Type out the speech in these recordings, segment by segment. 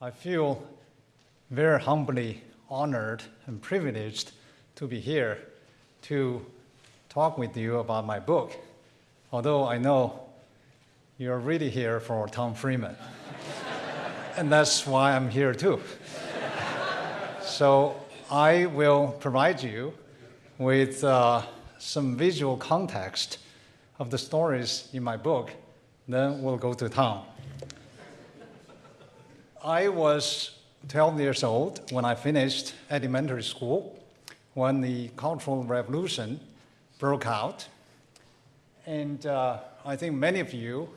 I feel very humbly honored and privileged to be here to talk with you about my book, although I know you're really here for Tom Friedman. And that's why I'm here too. So I will provide you with some visual context of the stories in my book, then we'll go to Tom. I was 12 years old when I finished elementary school, when the Cultural Revolution broke out. And I think many of you,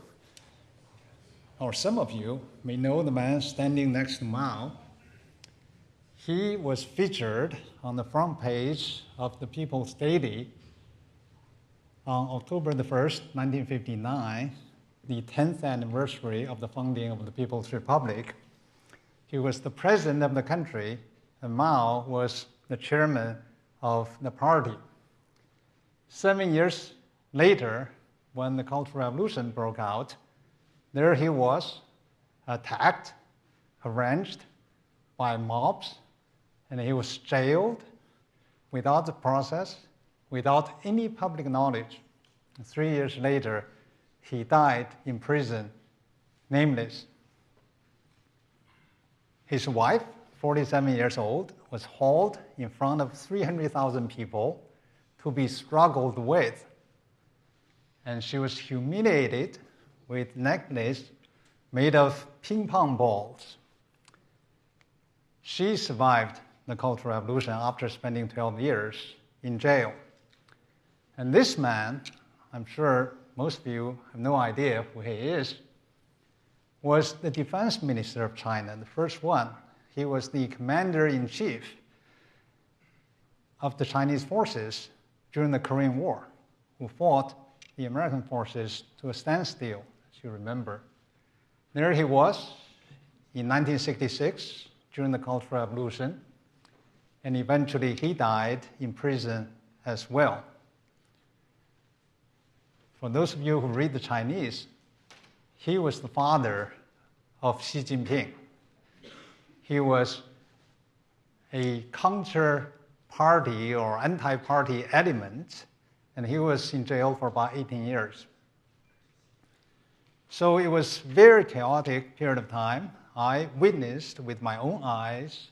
or some of you, may know the man standing next to Mao. He was featured on the front page of the People's Daily on October the 1st, 1959, the 10th anniversary of the founding of the People's Republic. He was the president of the country, and Mao was the chairman of the party. 7 years later, when the Cultural Revolution broke out, there he was, attacked, arranged by mobs, and he was jailed without a process, without any public knowledge. 3 years later, he died in prison, nameless. His wife, 47 years old, was hauled in front of 300,000 people to be struggled with. And she was humiliated with necklace made of ping pong balls. She survived the Cultural Revolution after spending 12 years in jail. And this man, I'm sure most of you have no idea who he is, was the defense minister of China, the first one. He was the commander-in-chief of the Chinese forces during the Korean War, who fought the American forces to a standstill, as you remember. There he was in 1966 during the Cultural Revolution, and eventually he died in prison as well. For those of you who read the Chinese, he was the father of Xi Jinping. He was a counter-party or anti-party element, and he was in jail for about 18 years. So it was a very chaotic period of time. I witnessed with my own eyes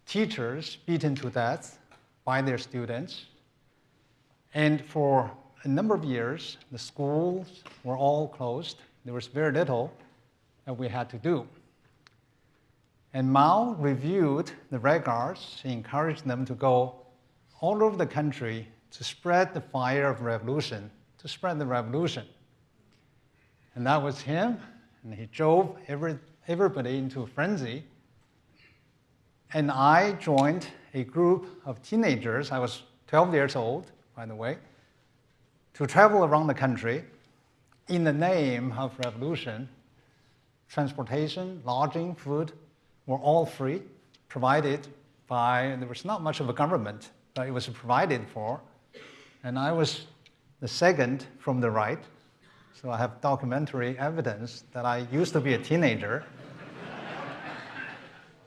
teachers beaten to death by their students. And for a number of years, the schools were all closed. There was very little that we had to do. And Mao reviewed the records, encouraged them to go all over the country to spread the fire of revolution, to spread the revolution. And that was him, and he drove everybody into a frenzy. And I joined a group of teenagers, I was 12 years old, by the way, to travel around the country in the name of revolution. Transportation, lodging, food were all free, provided by, there was not much of a government, but it was provided for. And I was the second from the right, so I have documentary evidence that I used to be a teenager.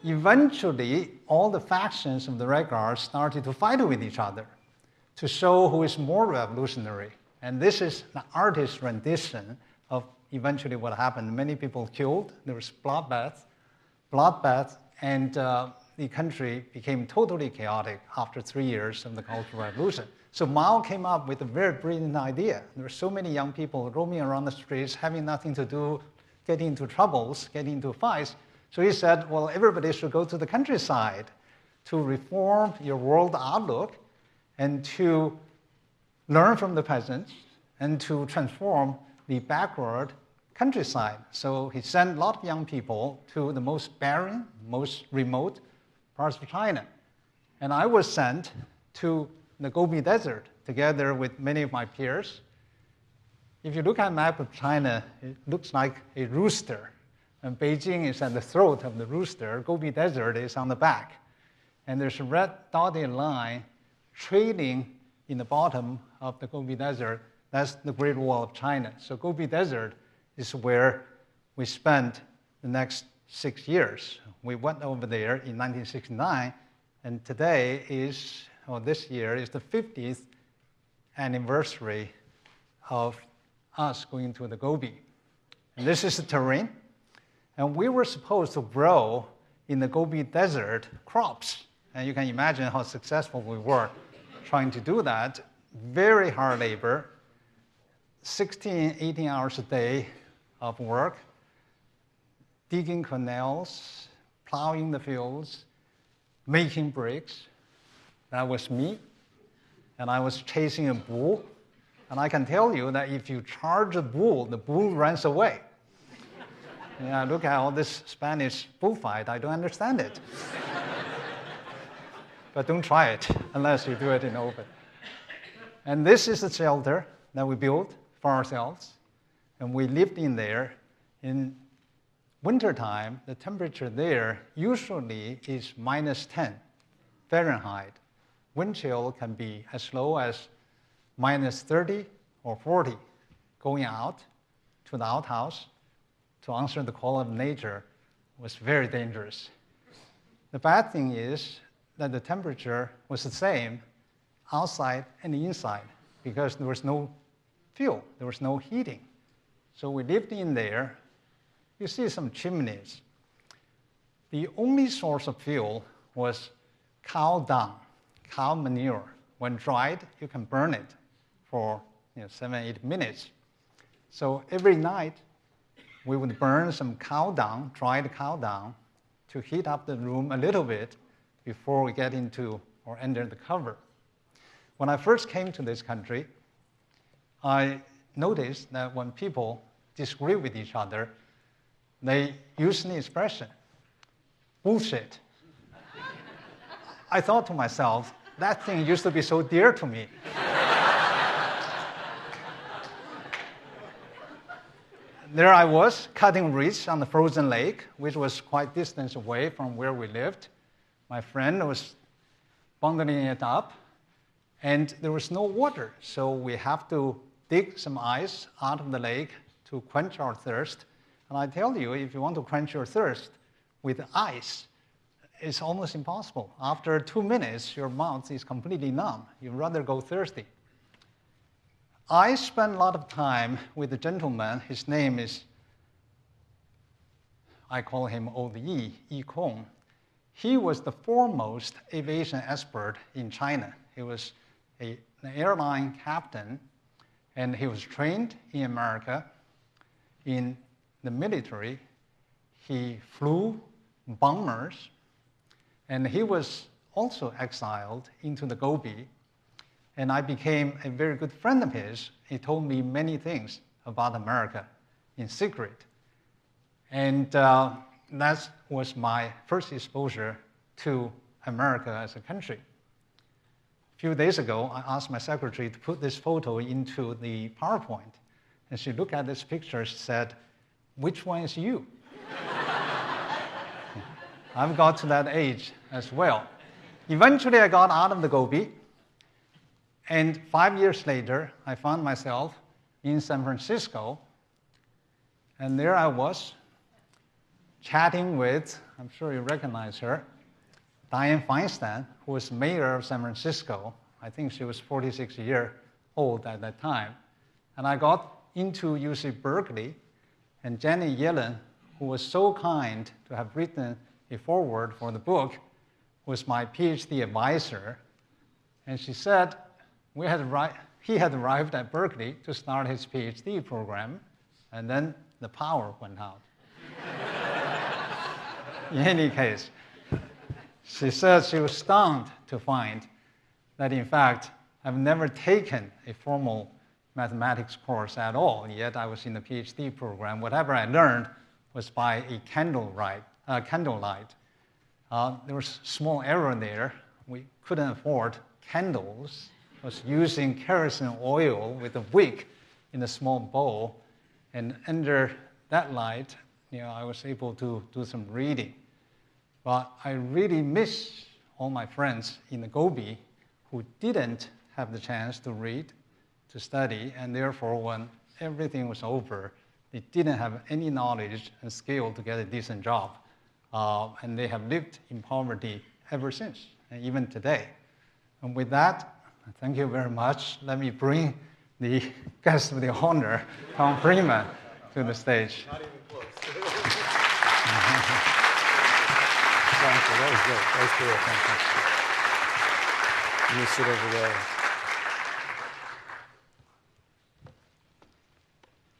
Eventually, all the factions of the Red Guards started to fight with each other to show who is more revolutionary. And this is the artist's rendition of eventually what happened. Many people killed, there was bloodbath, and the country became totally chaotic after 3 years of the Cultural Revolution. So Mao came up with a very brilliant idea. There were so many young people roaming around the streets, having nothing to do, getting into troubles, getting into fights. So he said, well, everybody should go to the countryside to reform your world outlook and to learn from the peasants and to transform the backward countryside. So he sent a lot of young people to the most barren, most remote parts of China. And I was sent to the Gobi Desert together with many of my peers. If you look at a map of China, it looks like a rooster. And Beijing is at the throat of the rooster. Gobi Desert is on the back. And there's a red dotted line trailing in the bottom of the Gobi Desert. That's the Great Wall of China. So Gobi Desert is where we spent the next 6 years. We went over there in 1969, and today is, or this year, is the 50th anniversary of us going to the Gobi. And this is the terrain. And we were supposed to grow in the Gobi Desert crops. And you can imagine how successful we were trying to do that. Very hard labor, 16, 18 hours a day of work, digging canals, plowing the fields, making bricks. That was me. And I was chasing a bull. And I can tell you that if you charge a bull, the bull runs away. Yeah, look at all this Spanish bullfight. I don't understand it. But don't try it unless you do it in open. And this is the shelter that we built for ourselves. And we lived in there. In wintertime, the temperature there usually is minus 10 Fahrenheit. Wind chill can be as low as minus 30 or 40. Going out to the outhouse to answer the call of nature was very dangerous. The bad thing is that the temperature was the same outside and inside because there was no fuel, there was no heating. So we lived in there. You see some chimneys. The only source of fuel was cow dung, cow manure. When dried, you can burn it for 7, 8 minutes. So every night, we would burn some cow dung, dried cow dung, to heat up the room a little bit before we get into or enter the cover. When I first came to this country, I noticed that when people disagree with each other, they use the expression, bullshit. I thought to myself, that thing used to be so dear to me. There I was, cutting reeds on the frozen lake, which was quite distance away from where we lived. My friend was bundling it up, and there was no water, so we have to dig some ice out of the lake to quench our thirst. And I tell you, if you want to quench your thirst with ice, it's almost impossible. After 2 minutes, your mouth is completely numb. You'd rather go thirsty. I spent a lot of time with a gentleman. His name is, I call him Old Yi Kong. He was the foremost aviation expert in China. He was an airline captain, and he was trained in America. In the military, he flew bombers, and he was also exiled into the Gobi. And I became a very good friend of his. He told me many things about America in secret. And that was my first exposure to America as a country. A few days ago, I asked my secretary to put this photo into the PowerPoint. And she looked at this picture, she said, "Which one is you?" I've got to that age as well. Eventually, I got out of the Gobi. And 5 years later, I found myself in San Francisco. And there I was, chatting with, I'm sure you recognize her, Dianne Feinstein, who was mayor of San Francisco. I think she was 46 years old at that time. And I got into UC Berkeley, and Janet Yellen, who was so kind to have written a foreword for the book, was my PhD advisor. And she said, he had arrived at Berkeley to start his PhD program, and then the power went out. In any case, she said she was stunned to find that, in fact, I've never taken a formal mathematics course at all, yet I was in the PhD program. Whatever I learned was by a candlelight. There was a small error there. We couldn't afford candles. I was using kerosene oil with a wick in a small bowl, and under that light, I was able to do some reading. But I really miss all my friends in the Gobi who didn't have the chance to read, to study, and therefore when everything was over, they didn't have any knowledge and skill to get a decent job. and they have lived in poverty ever since, and even today. And with that, thank you very much. Let me bring the guest of the honor, Tom Friedman, to the stage. Not even close. Thank you. That was great. That was cool. Thank you. You sit over there.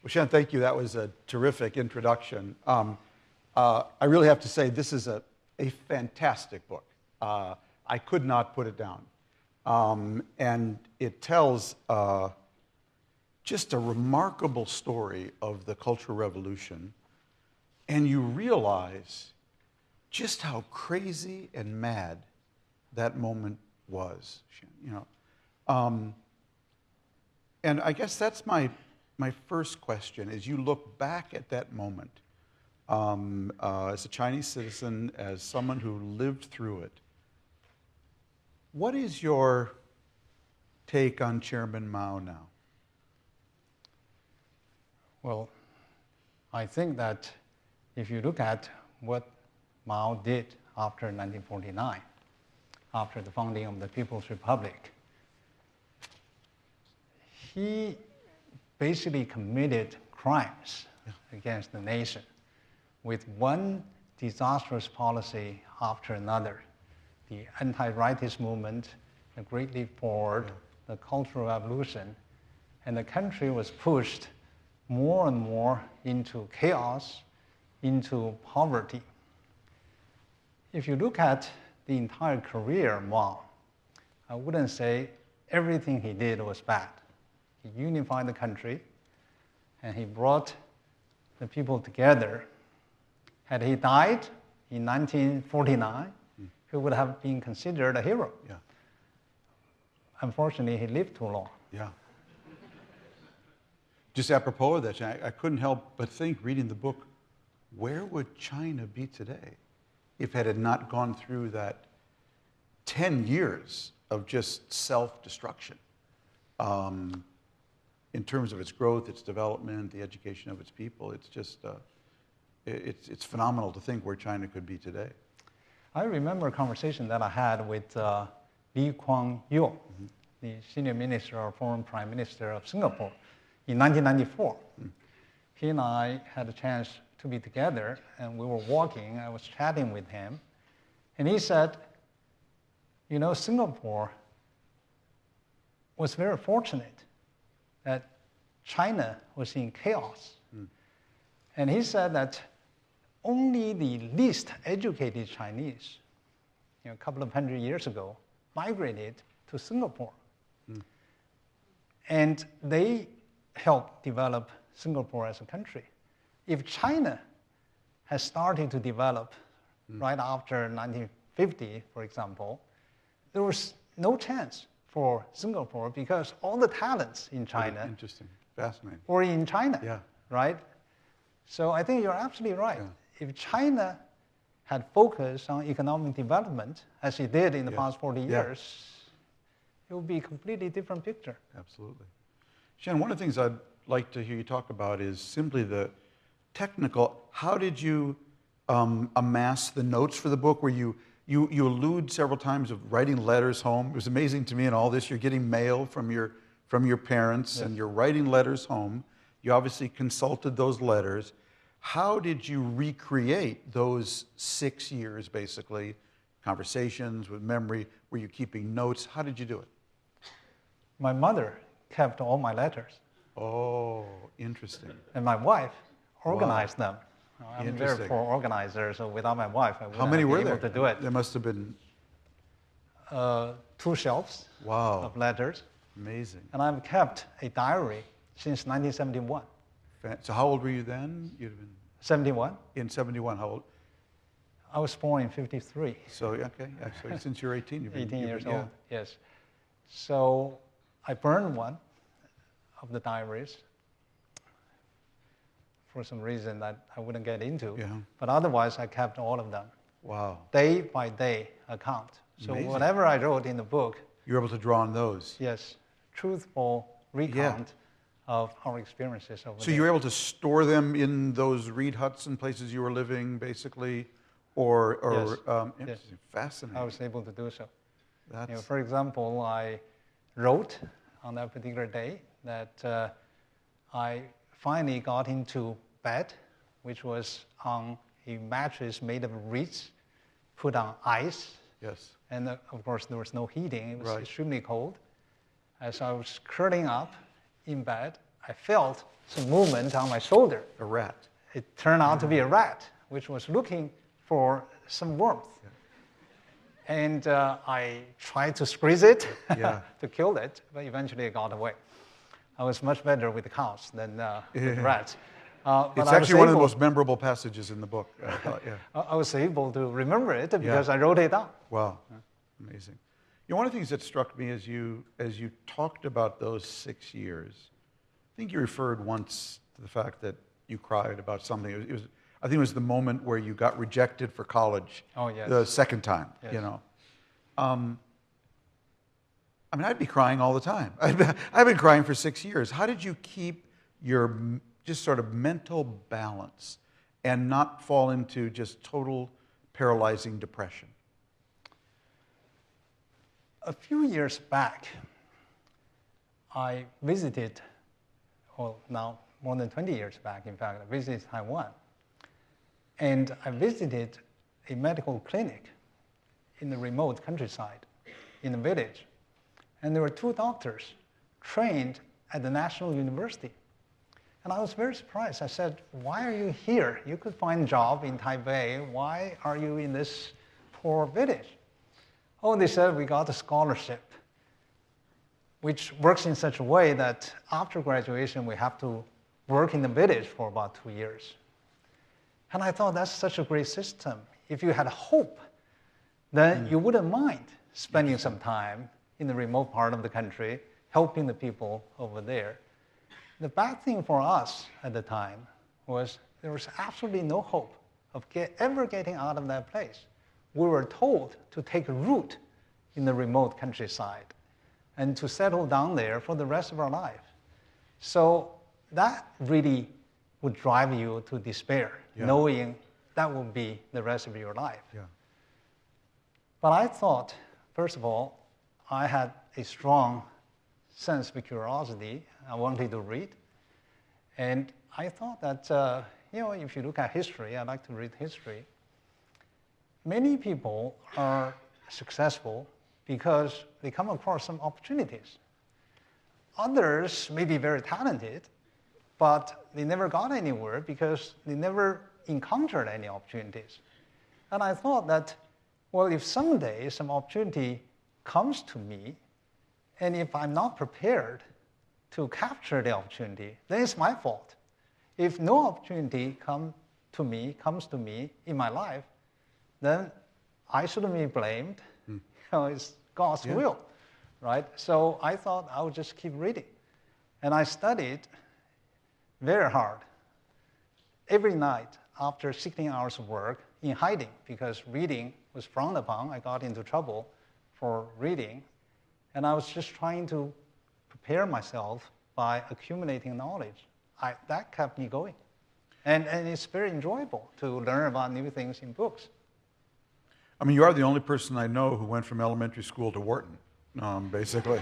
Well, Shan, thank you. That was a terrific introduction. I really have to say this is a fantastic book. I could not put it down. And it tells just a remarkable story of the Cultural Revolution. And you realize just how crazy and mad that moment was. And I guess that's my first question, as you look back at that moment, as a Chinese citizen, as someone who lived through it, what is your take on Chairman Mao now? Well, I think that if you look at what Mao did after 1949, after the founding of the People's Republic, he basically committed crimes against the nation with one disastrous policy after another. The anti-rightist movement, the Great Leap Forward, the Cultural Revolution, and the country was pushed more and more into chaos, into poverty. If you look at the entire career of Mao, I wouldn't say everything he did was bad. He unified the country, and he brought the people together. Had he died in 1949, he would have been considered a hero. Yeah. Unfortunately, he lived too long. Yeah. Just apropos of that, I couldn't help but think, reading the book, where would China be today if it had not gone through that 10 years of just self-destruction in terms of its growth, its development, the education of its people? It's just, it's phenomenal to think where China could be today. I remember a conversation that I had with Lee Kuan Yew, the senior minister or foreign prime minister of Singapore, in 1994. He and I had a chance to be together, and we were walking. I was chatting with him, and he said, you know, Singapore was very fortunate that China was in chaos. And he said that only the least educated Chinese, a couple of hundred years ago, migrated to Singapore. And they helped develop Singapore as a country. If China has started to develop right after 1950, for example, there was no chance for Singapore because all the talents in China Interesting. Fascinating. were in China, Yeah. right? So I think you're absolutely right. Yeah. If China had focused on economic development, as it did in the past 40 years, it would be a completely different picture. Absolutely. Shan, one of the things I'd like to hear you talk about is simply the technical. How did you amass the notes for the book? Where you allude several times of writing letters home. It was amazing to me in all this. You're getting mail from your parents, and you're writing letters home. You obviously consulted those letters. How did you recreate those 6 years, basically, conversations with memory? Were you keeping notes? How did you do it? My mother kept all my letters. Oh, interesting. And my wife organized them. I'm a very Interesting. poor organizer, so without my wife, I How wouldn't many have were been there? able to do it. There must have been 2 shelves of letters. Amazing. And I've kept a diary since 1971. So how old were you then? You'd have been 71? in 71. How old? I was born in 53. So okay, actually, since you're 18, you've been 18 years yeah. old, yes. So I burned one of the diaries for some reason that I wouldn't get into. Yeah. But otherwise, I kept all of them. Wow. Day by day account. So Amazing. whatever I wrote in the book, You're able to draw on those. yes, truthful recount of our experiences over So there. you were able to store them in those reed huts and places you were living, basically, Or Yes. interesting, fascinating. I was able to do so. That's For example, I wrote on that particular day that I finally got into bed, which was on a mattress made of reeds, put on ice. yes. And of course, there was no heating. It was Right. extremely cold. As I was curling up in bed, I felt some movement on my shoulder. A rat. It turned out to be a rat, which was looking for some warmth. Yeah. And I tried to squeeze it Yeah. to kill it, but eventually it got away. I was much better with cows than with rats. But It's I was actually one of the able- most memorable passages in the book. I thought, yeah. I was able to remember it because I wrote it down. Wow, amazing. You know, one of the things that struck me as you talked about those 6 years, I think you referred once to the fact that you cried about something. I think it was the moment where you got rejected for college. Oh, yes. The second time. Yes. You know. I mean, I'd be crying all the time. I've been crying for 6 years. How did you keep your just sort of mental balance and not fall into just total paralyzing depression? A few years back, I visited, well, now more than 20 years back, in fact, I visited Taiwan. And I visited a medical clinic in the remote countryside, in a village. And there were 2 doctors trained at the National University. And I was very surprised. I said, why are you here? You could find a job in Taipei. Why are you in this poor village? Oh, they said, we got a scholarship, which works in such a way that after graduation, we have to work in the village for about 2 years. And I thought, that's such a great system. If you had hope, then you wouldn't mind spending some time in the remote part of the country, helping the people over there. The bad thing for us at the time was there was absolutely no hope of ever getting out of that place. We were told to take a root in the remote countryside and to settle down there for the rest of our life. So that really would drive you to despair, knowing that will be the rest of your life. Yeah. But I thought, first of all, I had a strong sense of curiosity. I wanted to read. And I thought that, if you look at history, I like to read history. Many people are successful because they come across some opportunities. Others may be very talented, but they never got anywhere because they never encountered any opportunities. And I thought that, well, if someday some opportunity comes to me, and if I'm not prepared to capture the opportunity, then it's my fault. If no opportunity comes to me in my life, then I shouldn't be blamed. It's God's will, right? So I thought I would just keep reading. And I studied very hard. Every night after 16 hours of work in hiding, because reading was frowned upon. I got into trouble for reading. And I was just trying to prepare myself by accumulating knowledge. That kept me going. And it's very enjoyable to learn about new things in books. I mean, you are the only person I know who went from elementary school to Wharton, basically.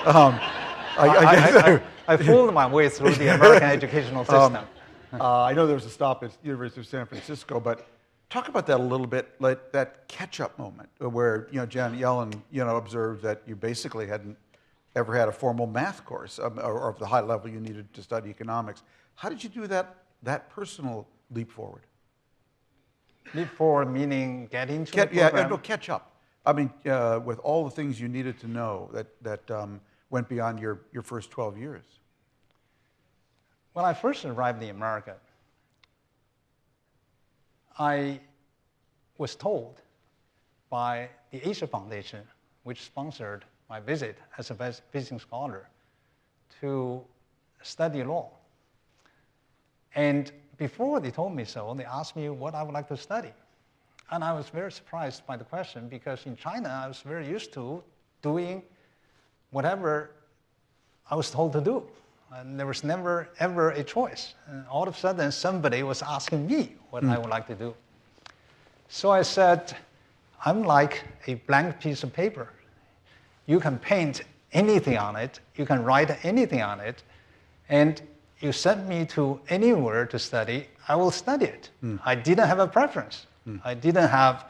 I fooled my way through the American educational system. I know there was a stop at University of San Francisco, but talk about that a little bit, like that catch-up moment where Janet Yellen observed that you basically hadn't ever had a formal math course or of the high level you needed to study economics. How did you do that personal leap forward? Leap forward meaning get into the program? Yeah, no, catch up. I mean, with all the things you needed to know that went beyond your first 12 years. When I first arrived in America, I was told by the Asia Foundation, which sponsored my visit as a visiting scholar, to study law. And before they told me so, they asked me what I would like to study. And I was very surprised by the question because in China, I was very used to doing whatever I was told to do. And there was never, ever a choice. And all of a sudden, somebody was asking me what I would like to do. So I said, I'm like a blank piece of paper. You can paint anything on it, you can write anything on it, and you send me to anywhere to study, I will study it. I didn't have a preference. I didn't have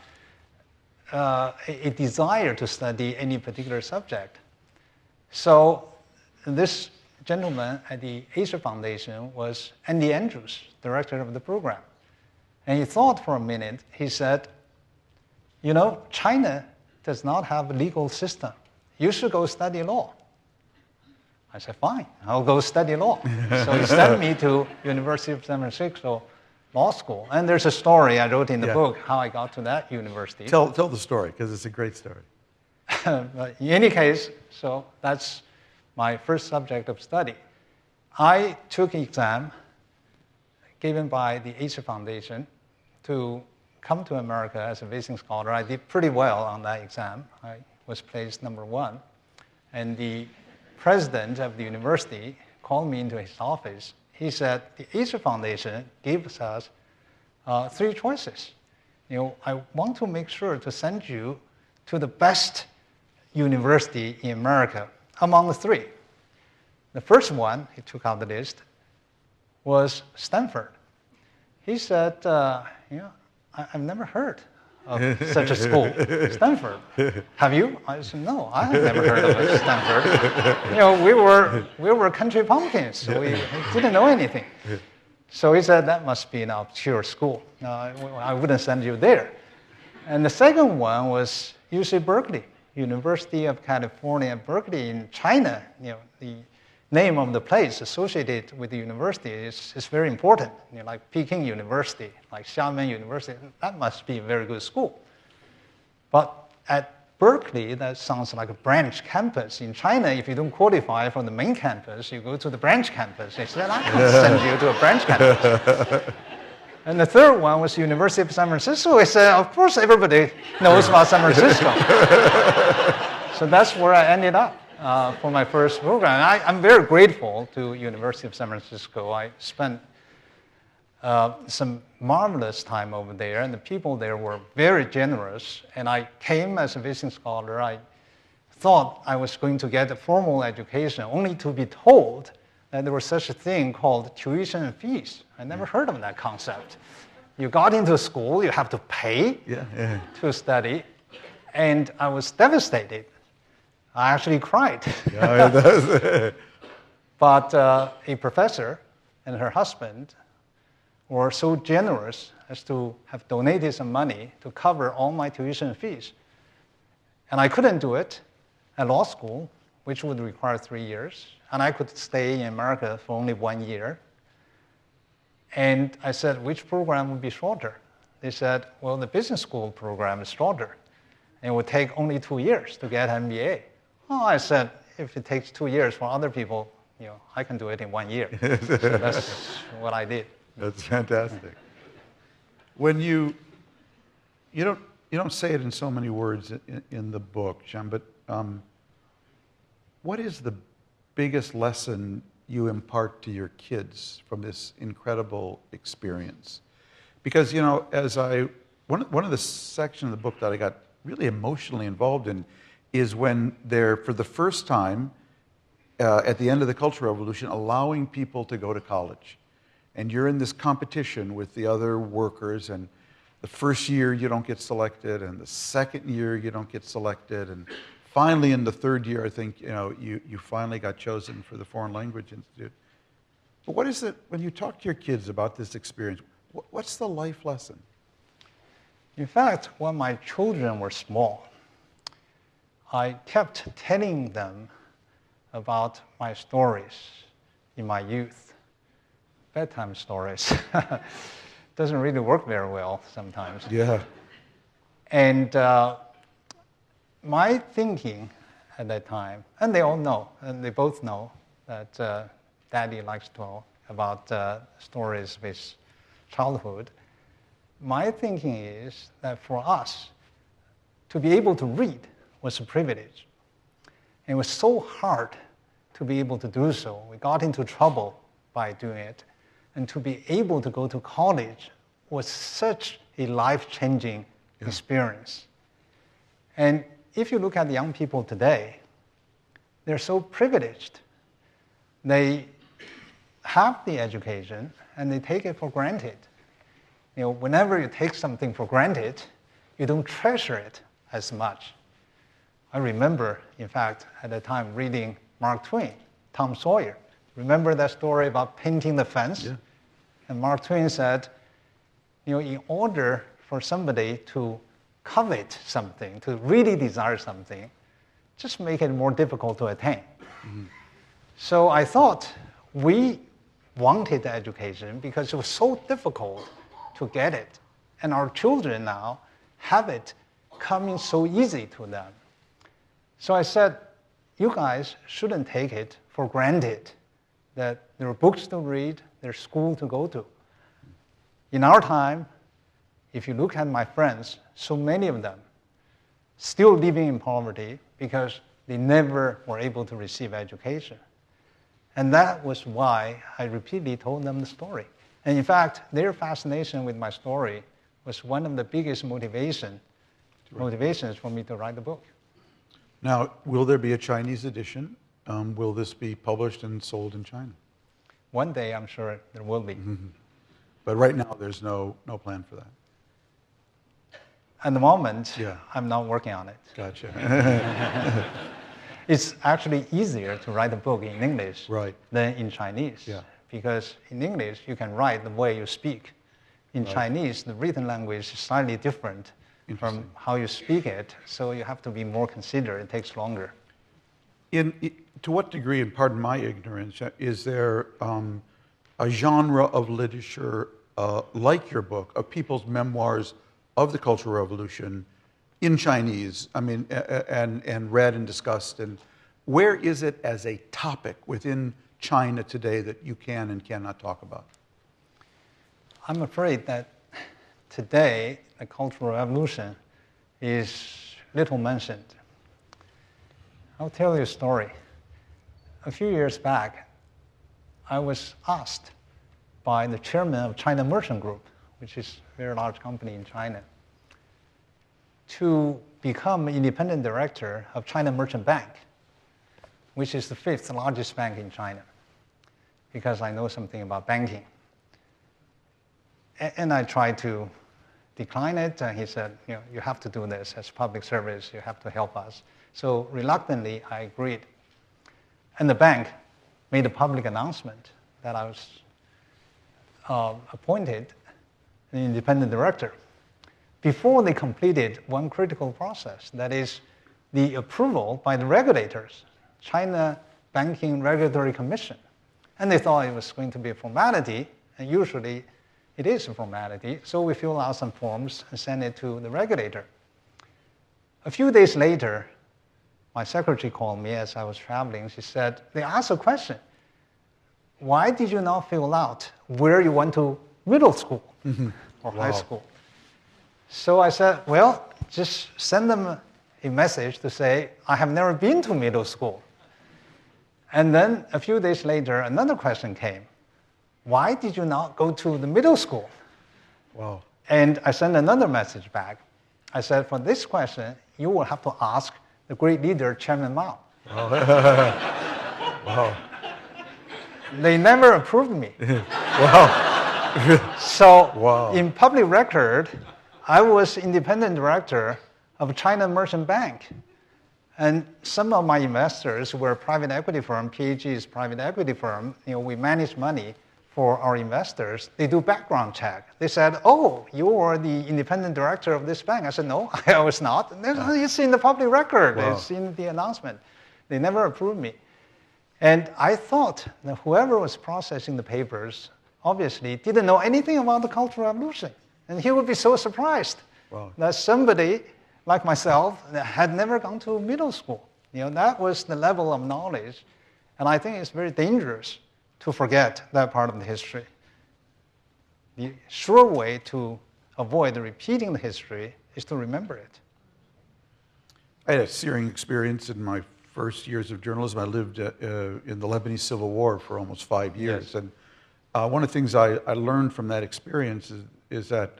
a desire to study any particular subject. So this gentleman at the Asia Foundation was Andy Andrews, director of the program. And he thought for a minute. He said, you know, China does not have a legal system. You should go study law. I said, fine, I'll go study law. So he sent me to University of San Francisco Law School. And there's a story I wrote in the book, how I got to that university. Tell the story, because it's a great story. But in any case, so that's my first subject of study. I took an exam given by the Asia Foundation to come to America as a visiting scholar. I did pretty well on that exam. I was placed number 1. And the president of the university called me into his office. He said, the Asia Foundation gives us 3 choices. You know, I want to make sure to send you to the best university in America among the 3. The first one, he took out the list, was Stanford. He said, you know, I've never heard of such a school, Stanford. Have you? I said, no, I have never heard of Stanford. You know, we were country pumpkins, so we didn't know anything. So he said, that must be an obscure school. I wouldn't send you there. And the second one was UC Berkeley, University of California, Berkeley in China. You know, the name of the place associated with the university is very important. You know, like Peking University, like Xiamen University, that must be a very good school. But at Berkeley, that sounds like a branch campus. In China, if you don't qualify for the main campus, you go to the branch campus. They said, I can't send you to a branch campus. And the third one was University of San Francisco. I said, of course, everybody knows about San Francisco. So that's where I ended up. For my first program. I'm very grateful to University of San Francisco. I spent some marvelous time over there, and the people there were very generous. And I came as a visiting scholar. I thought I was going to get a formal education, only to be told that there was such a thing called tuition fees. I never heard of that concept. You got into school, you have to pay to study, and I was devastated. I actually cried. But a professor and her husband were so generous as to have donated some money to cover all my tuition fees. And I couldn't do it at law school, which would require 3 years. And I could stay in America for only 1 year. And I said, which program would be shorter? They said, well, the business school program is shorter. And it would take only 2 years to get an MBA. Oh, I said, if it takes 2 years for other people, you know, I can do it in 1 year. So that's what I did. That's fantastic. When you don't say it in so many words in the book, Shan, but what is the biggest lesson you impart to your kids from this incredible experience? Because, you know, one of the sections of the book that I got really emotionally involved in is when they're, for the first time, at the end of the Cultural Revolution, allowing people to go to college. And you're in this competition with the other workers, and the first year you don't get selected, and the second year you don't get selected, and finally in the third year, I think, you know, you finally got chosen for the Foreign Language Institute. But what is it, when you talk to your kids about this experience, what's the life lesson? In fact, when my children were small, I kept telling them about my stories in my youth. Bedtime stories. Doesn't really work very well sometimes. Yeah. And my thinking at that time, and they all know, and they both know that Daddy likes to talk about stories of his childhood. My thinking is that for us, to be able to read was a privilege. And it was so hard to be able to do so. We got into trouble by doing it. And to be able to go to college was such a life-changing experience. And if you look at the young people today, they're so privileged. They have the education and they take it for granted. Whenever you take something for granted, you don't treasure it as much. I remember, in fact, at the time reading Mark Twain, Tom Sawyer. Remember that story about painting the fence? Yeah. And Mark Twain said, in order for somebody to covet something, to really desire something, just make it more difficult to attain. Mm-hmm. So I thought we wanted the education because it was so difficult to get it. And our children now have it coming so easy to them. So I said, you guys shouldn't take it for granted that there are books to read, there's school to go to. In our time, if you look at my friends, so many of them still living in poverty because they never were able to receive education. And that was why I repeatedly told them the story. And in fact, their fascination with my story was one of the biggest motivations for me to write the book. Now, will there be a Chinese edition? Will this be published and sold in China? One day, I'm sure there will be. Mm-hmm. But right now, there's no plan for that. At the moment, I'm not working on it. Gotcha. It's actually easier to write a book in English than in Chinese. Yeah. Because in English, you can write the way you speak. In Chinese, the written language is slightly different from how you speak it, so you have to be more considerate. It takes longer. To what degree, and pardon my ignorance, is there a genre of literature like your book, of people's memoirs of the Cultural Revolution in Chinese, and read and discussed? And where is it as a topic within China today that you can and cannot talk about? I'm afraid that today the Cultural Revolution is little mentioned. I'll tell you a story. A few years back, I was asked by the chairman of China Merchant Group, which is a very large company in China, to become independent director of China Merchant Bank, which is the 5th largest bank in China, because I know something about banking. And I tried to decline it, and he said, you have to do this as public service, you have to help us. So reluctantly, I agreed. And the bank made a public announcement that I was appointed an independent director before they completed one critical process, that is the approval by the regulators, China Banking Regulatory Commission. And they thought it was going to be a formality, and usually it is a formality, so we fill out some forms and send it to the regulator. A few days later, my secretary called me as I was traveling. She said, they asked a question. Why did you not fill out where you went to middle school or high school? So I said, well, just send them a message to say, I have never been to middle school. And then a few days later, another question came. Why did you not go to the middle school? Wow. And I sent another message back. I said, for this question, you will have to ask the great leader, Chairman Mao. Wow. They never approved me. Wow. So in public record, I was independent director of China Merchant Bank. And some of my investors were private equity firm, PAG's private equity firm. We manage money for our investors. They do background check. They said, oh, you are the independent director of this bank. I said, no, I was not. It's in the public record. Wow. It's in the announcement. They never approved me. And I thought that whoever was processing the papers obviously didn't know anything about the Cultural Revolution. And he would be so surprised that somebody like myself that had never gone to middle school. That was the level of knowledge. And I think it's very dangerous to forget that part of the history. The sure way to avoid repeating the history is to remember it. I had a searing experience in my first years of journalism. I lived in the Lebanese Civil War for almost 5 years. Yes. And one of the things I learned from that experience is that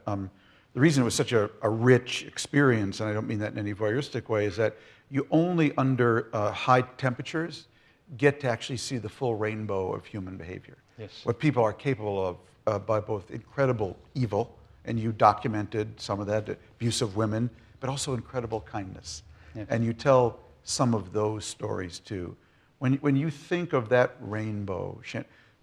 the reason it was such a rich experience, and I don't mean that in any voyeuristic way, is that you only under high temperatures get to actually see the full rainbow of human behavior. Yes. What people are capable of by both incredible evil, and you documented some of that, abuse of women, but also incredible kindness. Yes. And you tell some of those stories too. When you think of that rainbow,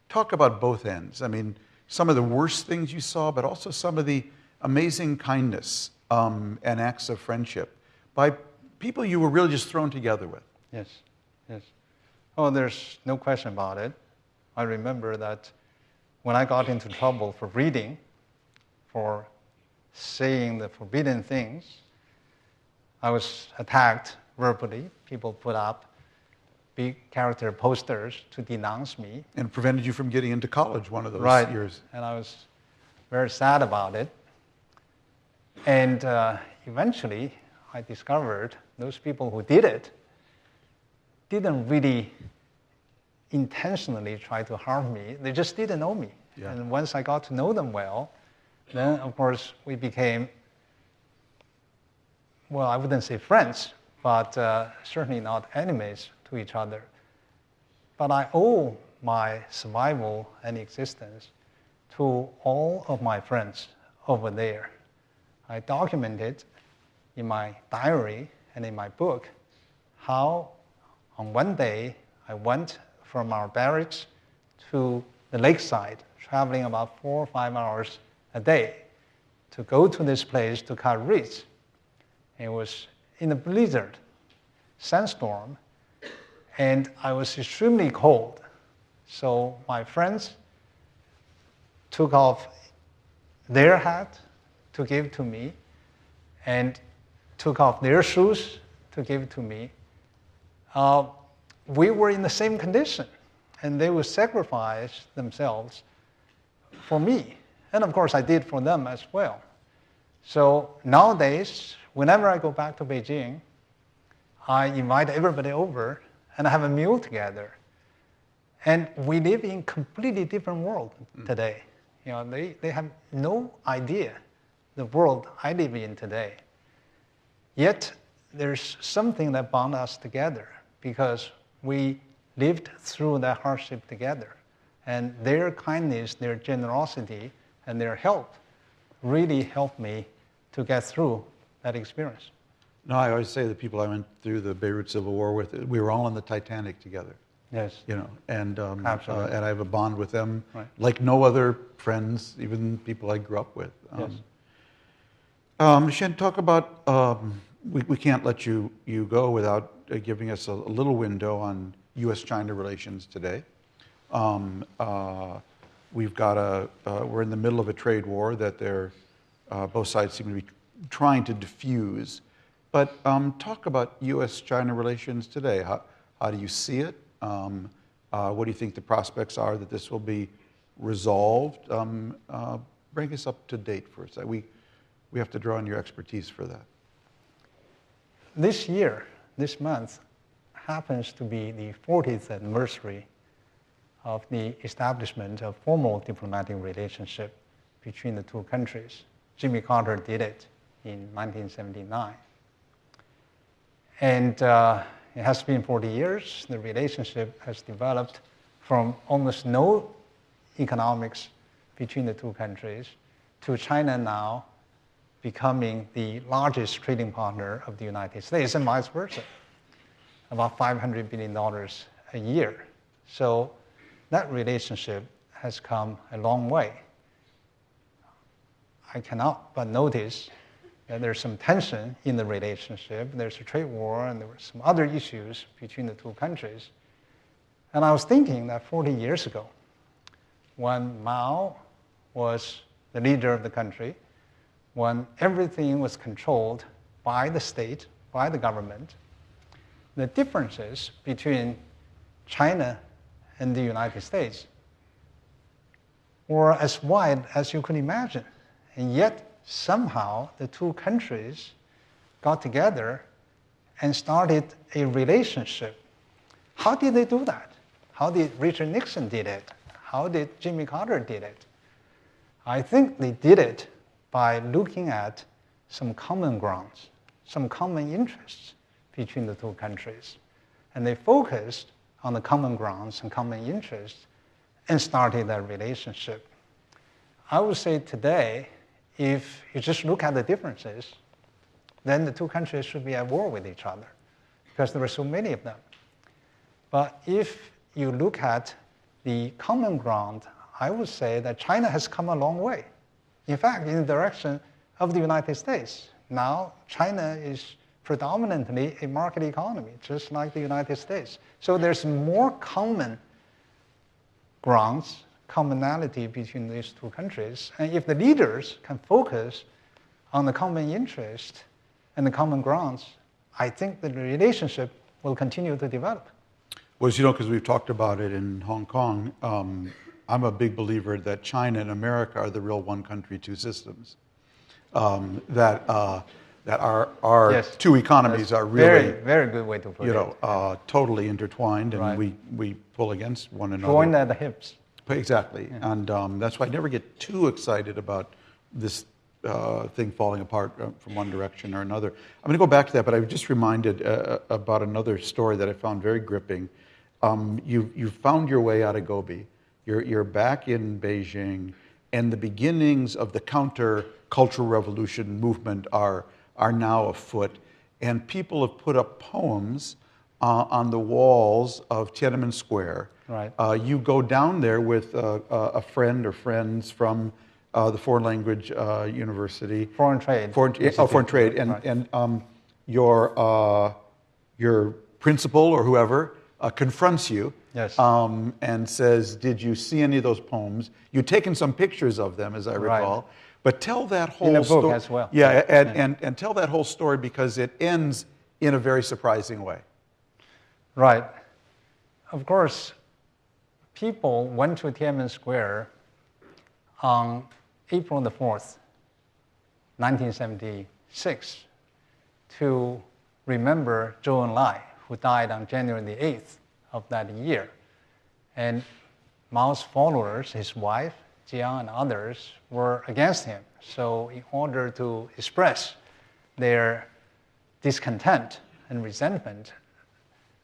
talk about both ends. I mean, some of the worst things you saw, but also some of the amazing kindness and acts of friendship by people you were really just thrown together with. Yes, yes. Oh, there's no question about it. I remember that when I got into trouble for reading, for saying the forbidden things, I was attacked verbally. People put up big character posters to denounce me. And prevented you from getting into college one of those years. And I was very sad about it. And eventually, I discovered those people who did it didn't really intentionally try to harm me. They just didn't know me. Yeah. And once I got to know them well, then, of course, we became, well, I wouldn't say friends, but certainly not enemies to each other. But I owe my survival and existence to all of my friends over there. I documented in my diary and in my book how on one day I went from our barracks to the lakeside, traveling about 4 or 5 hours a day to go to this place to cut reeds. It was in a blizzard, sandstorm, and I was extremely cold. So my friends took off their hat to give to me and took off their shoes to give to me. We were in the same condition, and they would sacrifice themselves for me. And of course, I did for them as well. So nowadays, whenever I go back to Beijing, I invite everybody over and have a meal together. And we live in a completely different world today. You know, they have no idea the world I live in today. Yet, there's something that bound us together because we lived through that hardship together. And their kindness, their generosity, and their help really helped me to get through that experience. No, I always say the people I went through the Beirut Civil War with, we were all on the Titanic together. Yes. You know, and Absolutely. And I have a bond with them, right, like no other friends, even people I grew up with. Yes. Shan, talk about, we can't let you go without giving us a little window on US-China relations today. We've got we're in the middle of a trade war that both sides seem to be trying to diffuse. But talk about US-China relations today. How do you see it? What do you think the prospects are that this will be resolved? Bring us up to date first. We have to draw on your expertise for that. This year, this month, happens to be the 40th anniversary of the establishment of formal diplomatic relationship between the two countries. Jimmy Carter did it in 1979. And it has been 40 years. The relationship has developed from almost no economics between the two countries to China now becoming the largest trading partner of the United States and vice versa, about $500 billion a year. So that relationship has come a long way. I cannot but notice that there's some tension in the relationship. There's a trade war, and there were some other issues between the two countries. And I was thinking that 40 years ago, when Mao was the leader of the country, when everything was controlled by the state, by the government, the differences between China and the United States were as wide as you could imagine. And yet, somehow, the two countries got together and started a relationship. How did they do that? How did Richard Nixon did it? How did Jimmy Carter did it? I think they did it by looking at some common grounds, some common interests between the two countries. And they focused on the common grounds and common interests and started that relationship. I would say today, if you just look at the differences, then the two countries should be at war with each other because there are so many of them. But if you look at the common ground, I would say that China has come a long way. In fact, in the direction of the United States. Now, China is predominantly a market economy, just like the United States. So there's more common grounds, commonality between these two countries. And if the leaders can focus on the common interest and the common grounds, I think the relationship will continue to develop. Well, as you know, because we've talked about it in Hong Kong, I'm a big believer that China and America are the real one country, two systems. That our yes, two economies are really very good way to put it. Totally intertwined, and right. we pull against one another. Joined at the hips. Exactly, Yeah. and that's why I never get too excited about this thing falling apart from one direction or another. I'm going to go back to that, but I was just reminded about another story that I found very gripping. You found your way out of Gobi. You're back in Beijing, and the beginnings of the counter-cultural revolution movement are now afoot. And people have put up poems on the walls of Tiananmen Square. Right. You go down there with a friend or friends from the foreign language university. Foreign trade. Foreign trade. And, right. and your principal or whoever confronts you. Yes. And says, did you see any of those poems? You've taken some pictures of them, as I recall. Right. But tell that whole in the book story. as well. Yeah, and tell that whole story because it ends in a very surprising way. Right. Of course, people went to Tiananmen Square on April the 4th, 1976, to remember Zhou Enlai, who died on January the 8th of that year. And Mao's followers, his wife, Jiang, and others were against him. So in order to express their discontent and resentment,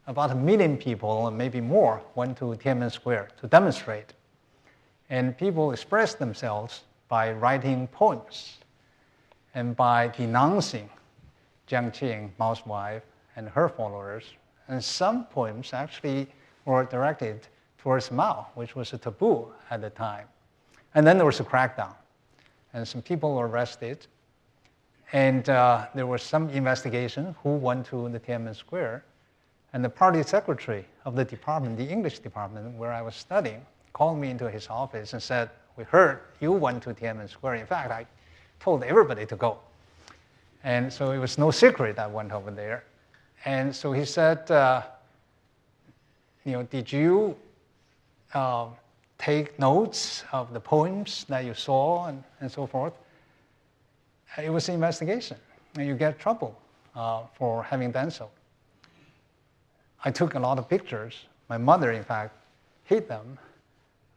about 1 million people, and maybe more, went to Tiananmen Square to demonstrate. And people expressed themselves by writing poems and by denouncing Jiang Qing, Mao's wife, and her followers. And some poems actually were directed towards Mao, which was a taboo at the time. And then there was a crackdown, and some people were arrested. And there was some investigation who went to the Tiananmen Square. And the party secretary of the department, the English department where I was studying, called me into his office and said, we heard you went to Tiananmen Square. In fact, I told everybody to go. And so it was no secret I went over there. And so he said, did you take notes of the poems that you saw and so forth? It was an investigation, and you get trouble for having done so. I took a lot of pictures. My mother, in fact, hid them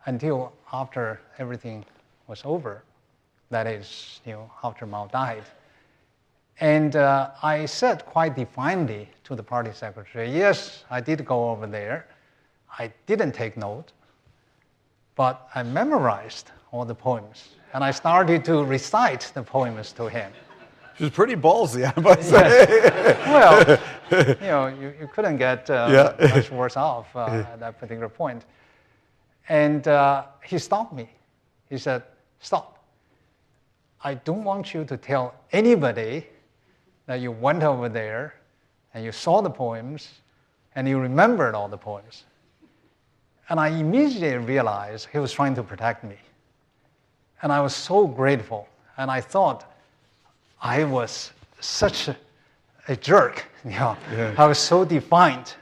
until after everything was over. That is, after Mao died. And I said quite defiantly to the party secretary, yes, I did go over there. I didn't take note, but I memorized all the poems. And I started to recite the poems to him. Which is pretty ballsy, I must say. Yes. Well, you couldn't get much worse off at that particular point. And he stopped me. He said, stop. I don't want you to tell anybody that you went over there and you saw the poems and you remembered all the poems. And I immediately realized he was trying to protect me. And I was so grateful. And I thought I was such a jerk. Yeah. I was so defiant.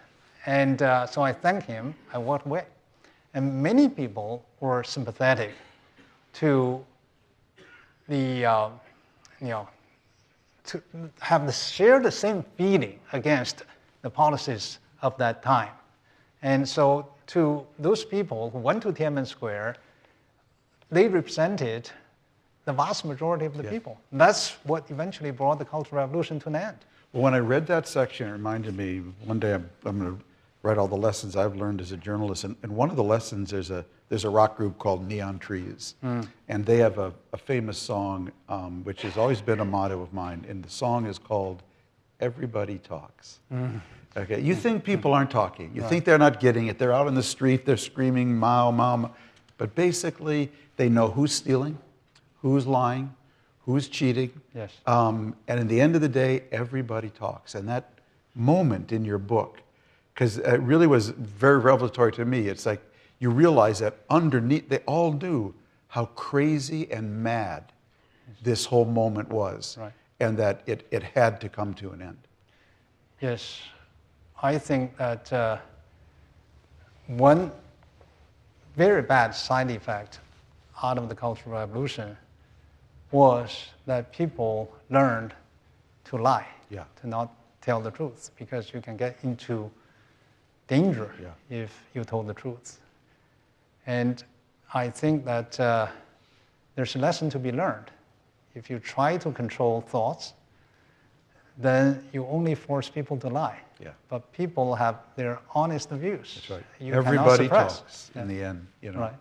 And so I thanked him. I walked away. And many people were sympathetic to the, to share the same feeling against the policies of that time. And so to those people who went to Tiananmen Square, they represented the vast majority of the people. That's what eventually brought the Cultural Revolution to an end. Well, when I read that section, it reminded me, one day I'm going to write all the lessons I've learned as a journalist. And one of the lessons, there's a rock group called Neon Trees. And they have a famous song, which has always been a motto of mine. And the song is called Everybody Talks. Okay, you think people aren't talking. You think they're not getting it. They're out in the street, they're screaming, Mao, Mao. But basically, they know who's stealing, who's lying, who's cheating. Yes. And in the end of the day, everybody talks. And that moment in your book, because it really was very revelatory to me, it's like you realize that underneath, they all knew how crazy and mad this whole moment was, and that it had to come to an end. Yes. I think that one very bad side effect out of the Cultural Revolution was that people learned to lie, to not tell the truth, because you can get into danger if you told the truth. And I think that there's a lesson to be learned. If you try to control thoughts, then you only force people to lie. But people have their honest views. That's right. You Everybody cannot suppress. talks in the end, you know. Right.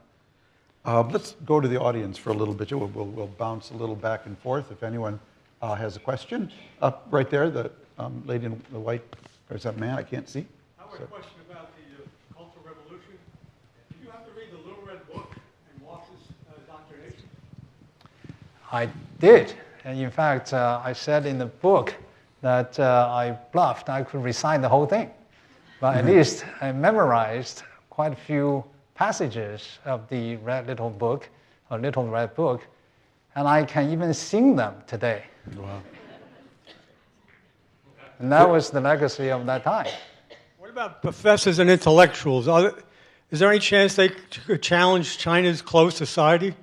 Let's go to the audience for a little bit. We'll bounce a little back and forth. If anyone has a question, up right there, the lady in the white, or is that man? I can't see. I have a question about the Cultural Revolution. Did you have to read the Little Red Book and Marx's indoctrination? I did. And in fact, I said in the book that I bluffed. I could recite the whole thing. But at least I memorized quite a few passages of the Little Red Book, and I can even sing them today. Wow. And that was the legacy of that time. What about professors and intellectuals? Is there any chance they could challenge China's closed society?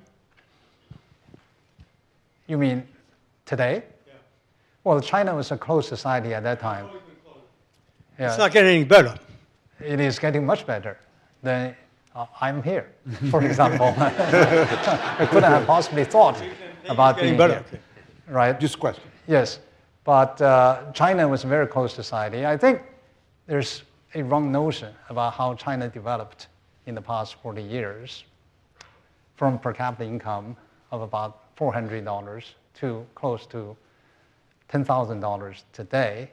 You mean today? Yeah. Well, China was a closed society at that time. Yeah. It's not getting any better. It is getting much better. Then I'm here, for example. I couldn't have possibly thought about being better. here. Right? Just a question. Yes. But China was a very closed society. I think there's a wrong notion about how China developed in the past 40 years, from per capita income of about $400 to close to $10,000 today.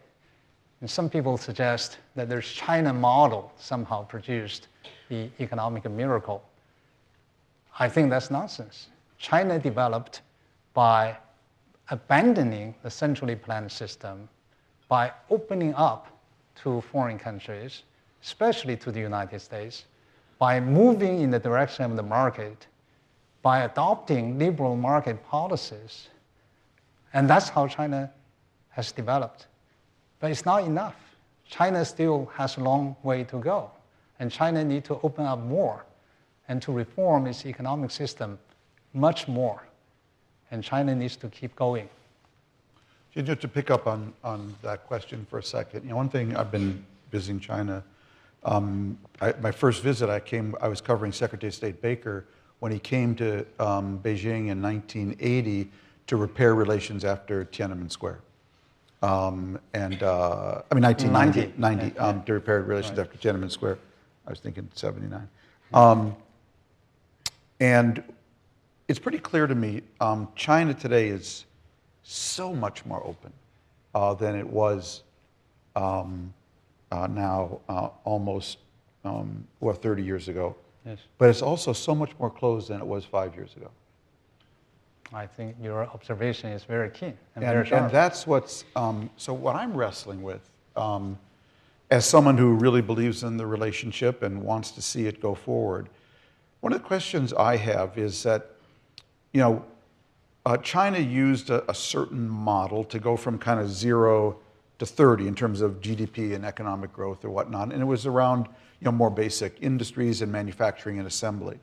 And some people suggest that there's China model somehow produced the economic miracle. I think that's nonsense. China developed by abandoning the centrally planned system, by opening up to foreign countries, especially to the United States, by moving in the direction of the market, by adopting liberal market policies. And that's how China has developed. But it's not enough. China still has a long way to go. And China needs to open up more and to reform its economic system much more. And China needs to keep going. Just to pick up on that question for a second, one thing I've been visiting China. My first visit, I was covering Secretary of State Baker when he came to Beijing in 1980 to repair relations after Tiananmen Square. I mean, 1990, to repair relations after Tiananmen Square. I was thinking 79. And it's pretty clear to me, China today is so much more open than it was now almost 30 years ago. Yes. But it's also so much more closed than it was 5 years ago. I think your observation is very keen and very sharp. And that's what's, so what I'm wrestling with, as someone who really believes in the relationship and wants to see it go forward, one of the questions I have is that, China used a certain model to go from kind of 0 to 30 in terms of GDP and economic growth or whatnot, and it was around more basic industries and manufacturing and assembly.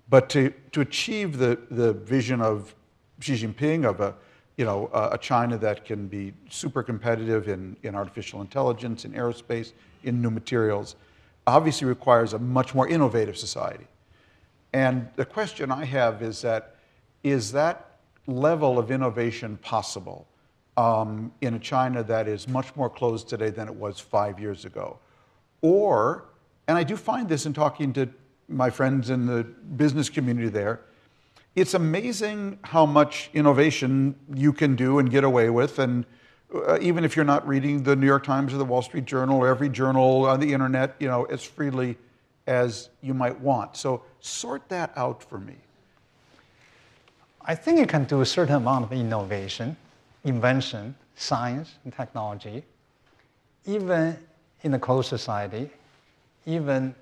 But to achieve the vision of Xi Jinping of a China that can be super competitive in artificial intelligence, in aerospace, in new materials, obviously requires a much more innovative society. And the question I have is that level of innovation possible in a China that is much more closed today than it was 5 years ago? Or, and I do find this in talking to my friends in the business community there, it's amazing how much innovation you can do and get away with, and even if you're not reading the New York Times or the Wall Street Journal or every journal on the internet, as freely as you might want. So sort that out for me. I think you can do a certain amount of innovation, invention, science, and technology, even in a closed society, even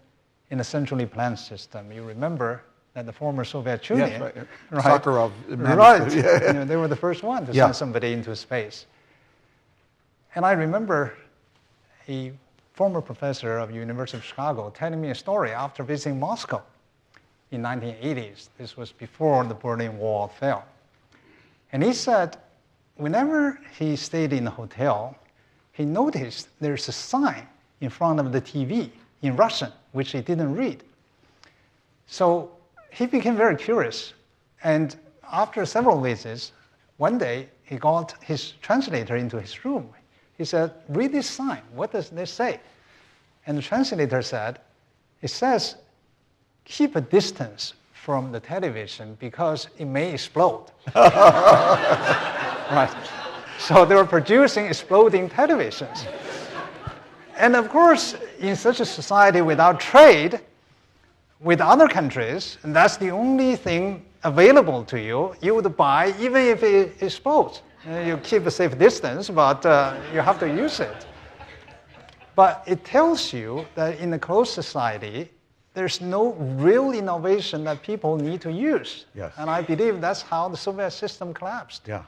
in a centrally planned system. You remember that the former Soviet Union, yes, right. Right, Sakharov right. Yeah. They were the first one to send somebody into space. And I remember a former professor of University of Chicago telling me a story after visiting Moscow in 1980s. This was before the Berlin Wall fell. And he said, whenever he stayed in a hotel, he noticed there's a sign in front of the TV in Russian, which he didn't read. So he became very curious. And after several visits, one day he got his translator into his room. He said, read this sign. What does this say? And the translator said, it says, keep a distance from the television because it may explode. Right. So they were producing exploding televisions. And of course, in such a society without trade with other countries, and that's the only thing available to you, you would buy even if it explodes. You keep a safe distance, but you have to use it. But it tells you that in a closed society, there's no real innovation that people need to use. Yes. And I believe that's how the Soviet system collapsed. Yeah.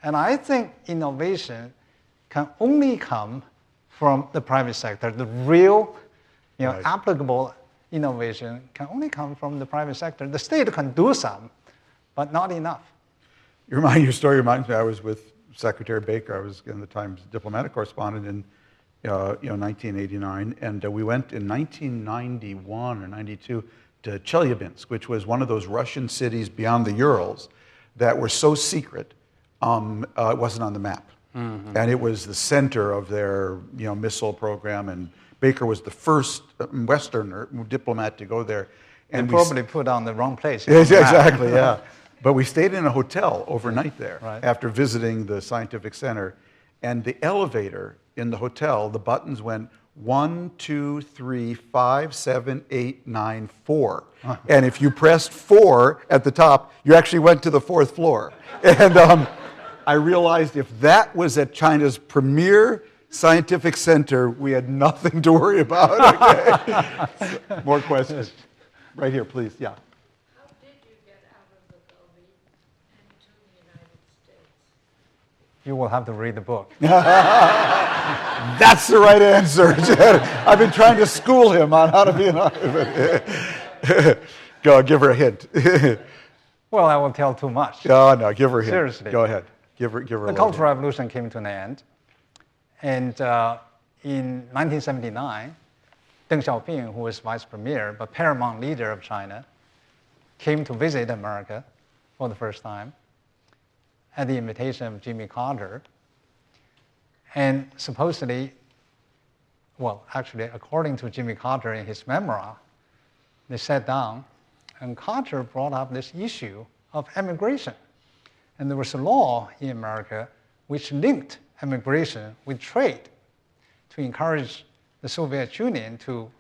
And I think innovation can only come from the private sector. The real, Right. applicable innovation can only come from the private sector. The state can do some, but not enough. Your story reminds me, I was with Secretary Baker. I was in the Times diplomatic correspondent in 1989, and we went in 1991 or 92 to Chelyabinsk, which was one of those Russian cities beyond the Urals that were so secret it wasn't on the map. Mm-hmm. And it was the center of their missile program, and Baker was the first Westerner diplomat to go there. And probably put on the wrong place. Exactly, yeah. But we stayed in a hotel overnight there Right. after visiting the scientific center. And the elevator in the hotel, the buttons went 1, 2, 3, 5, 7, 8, 9, 4. And if you pressed 4 at the top, you actually went to the 4th floor. And I realized if that was at China's premier scientific center, we had nothing to worry about. Okay. More questions. Right here, please. Yeah. How did you get out of the Gobi and to the United States? You will have to read the book. That's the right answer. I've been trying to school him on how to be an Go, give her a hint. Well, I won't tell too much. Oh, no, give her a hint. Seriously. Go ahead. Give her a The little Cultural hint. Revolution came to an end. And in 1979, Deng Xiaoping, who was vice premier but paramount leader of China, came to visit America for the first time at the invitation of Jimmy Carter. And supposedly, well, actually, according to Jimmy Carter in his memoir, they sat down, and Carter brought up this issue of emigration. And there was a law in America which linked emigration with trade to encourage the Soviet Union to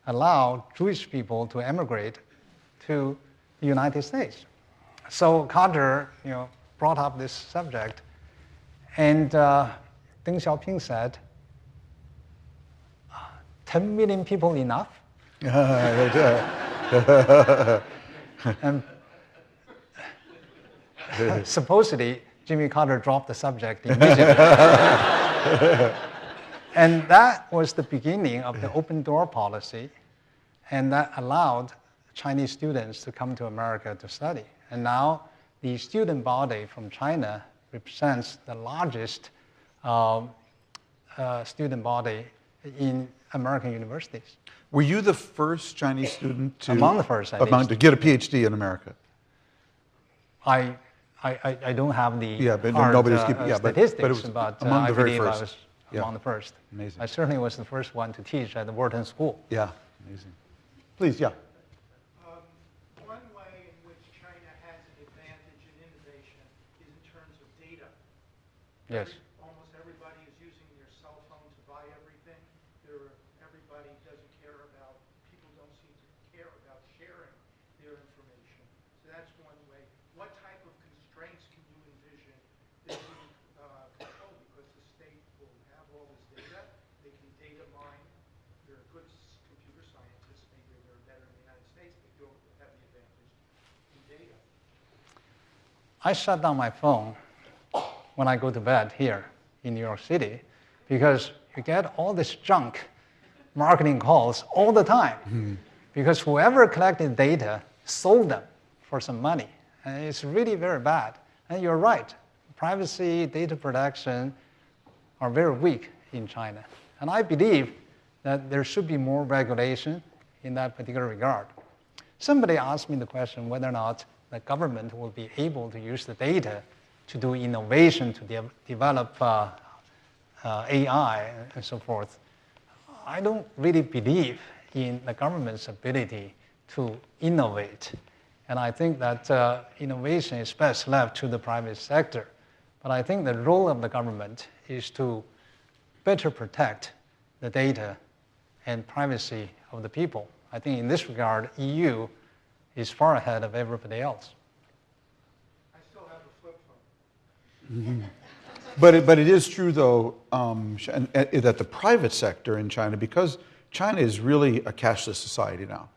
allow Jewish people to emigrate to the United States. So Carter, brought up this subject, and Deng Xiaoping said, 10 million people enough? And supposedly, Jimmy Carter dropped the subject immediately. And that was the beginning of the open door policy, and that allowed Chinese students to come to America to study. And now the student body from China represents the largest student body in American universities. Were you the first Chinese student to... Among the first, at least. To get a PhD in America? I I don't have the Yeah, but hard, nobody's keeping. Yeah, statistics, but it was but among I the very believe first. I was Yeah. among the first. Amazing. I certainly was the first one to teach at the Wharton School. Yeah, amazing. Please, yeah. One way in which China has an advantage in innovation is in terms of data. Yes. Almost everybody is using their cell phone to buy everything. Everybody doesn't care about, people don't seem to care about sharing their information. So that's one way. What type of constraints can you envision that you control? Because the state will have all this data. They can data mine. They're good computer scientists. Maybe they're better in the United States, but you'll have the advantage in data. I shut down my phone when I go to bed here in New York City because you get all this junk marketing calls all the time because whoever collected data sold them for some money. And it's really very bad. And you're right, privacy, data protection are very weak in China. And I believe that there should be more regulation in that particular regard. Somebody asked me the question whether or not the government will be able to use the data to do innovation, to develop AI and so forth. I don't really believe in the government's ability to innovate. And I think that innovation is best left to the private sector. But I think the role of the government is to better protect the data and privacy of the people. I think in this regard, EU is far ahead of everybody else. I still have a flip phone. But it is true, though, that the private sector in China, because China is really a cashless society now,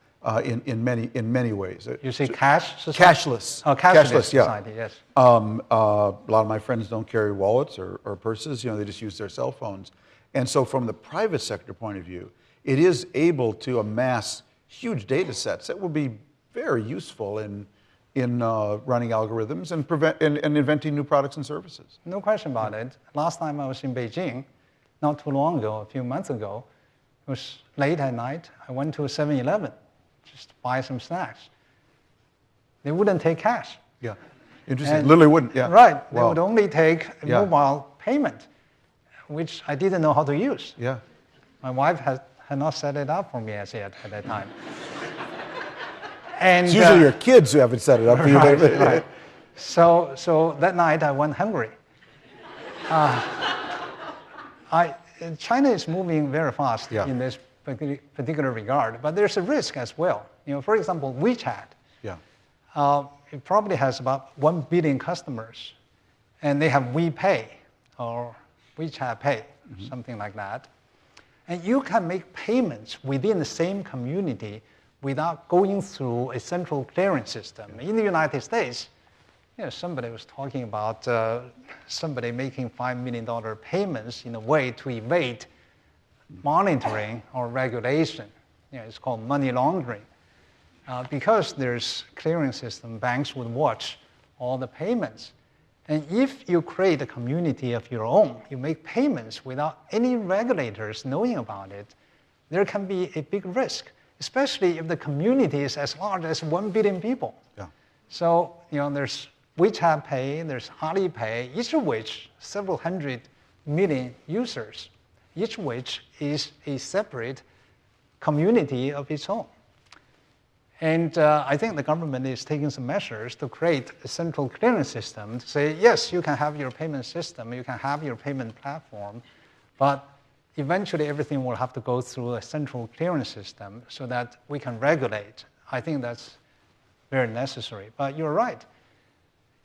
in many ways. You say cash society? Cashless. Oh, cashless yeah. society, yes. A lot of my friends don't carry wallets or purses. They just use their cell phones. And so from the private sector point of view, it is able to amass huge data sets that will be very useful in running algorithms and inventing new products and services. No question about it. Last time I was in Beijing, not too long ago, a few months ago, it was late at night. I went to a 7-Eleven just to buy some snacks. They wouldn't take cash. Yeah, interesting. Literally wouldn't. Yeah. Right. They Wow. would only take a Yeah. mobile payment, which I didn't know how to use. Yeah. My wife had not set it up for me as yet at that time. And It's usually your kids who haven't set it up for you. right. So that night I went hungry. China is moving very fast in this particular regard, but there's a risk as well. For example, WeChat. Yeah. It probably has about 1 billion customers, and they have WePay or WeChat Pay, something like that. And you can make payments within the same community without going through a central clearing system. In the United States, somebody was talking about somebody making $5 million payments in a way to evade monitoring or regulation. It's called money laundering. Because there's clearing system, banks would watch all the payments. And if you create a community of your own, you make payments without any regulators knowing about it, there can be a big risk, especially if the community is as large as 1 billion people. Yeah. So, there's WeChat Pay, there's Alipay, each of which several hundred million users, each of which is a separate community of its own. And I think the government is taking some measures to create a central clearing system to say, yes, you can have your payment system, you can have your payment platform, but eventually everything will have to go through a central clearing system so that we can regulate. I think that's very necessary. But you're right.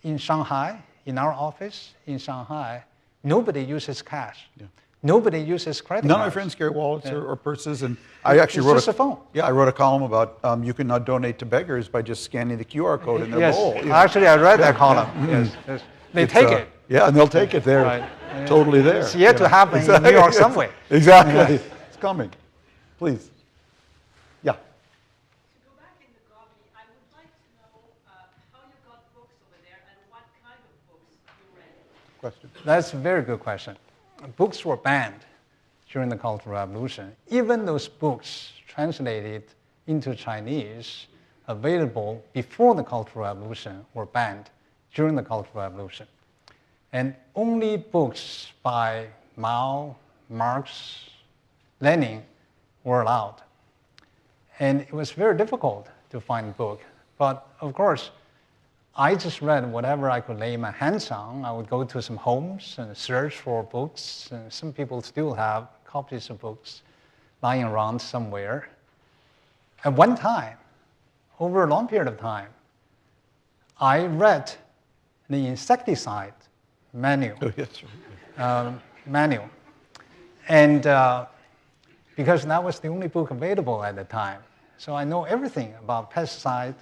In Shanghai, in our office in Shanghai, nobody uses cash. Yeah. Nobody uses credit None cards. of my friends carry wallets or purses, and I actually wrote just a phone. Yeah, I wrote a column about you can now donate to beggars by just scanning the QR code in their bowl. Actually, I read that column. Yes. They take it. Yeah, and they'll take it. They're Right. totally there. It's yet to happen in New York subway. Exactly. It's coming. Please. Yeah. To go back in the Gobi, I would like to know how you got books over there and what kind of books you read. Question. That's a very good question. Books were banned during the Cultural Revolution. Even those books translated into Chinese, available before the Cultural Revolution, were banned during the Cultural Revolution. And only books by Mao, Marx, Lenin were allowed. And it was very difficult to find a book. But of course, I just read whatever I could lay my hands on. I would go to some homes and search for books. And some people still have copies of books lying around somewhere. At one time, over a long period of time, I read the insecticide manual. Oh, yes, right. Manual. And because that was the only book available at the time. So I know everything about pesticide,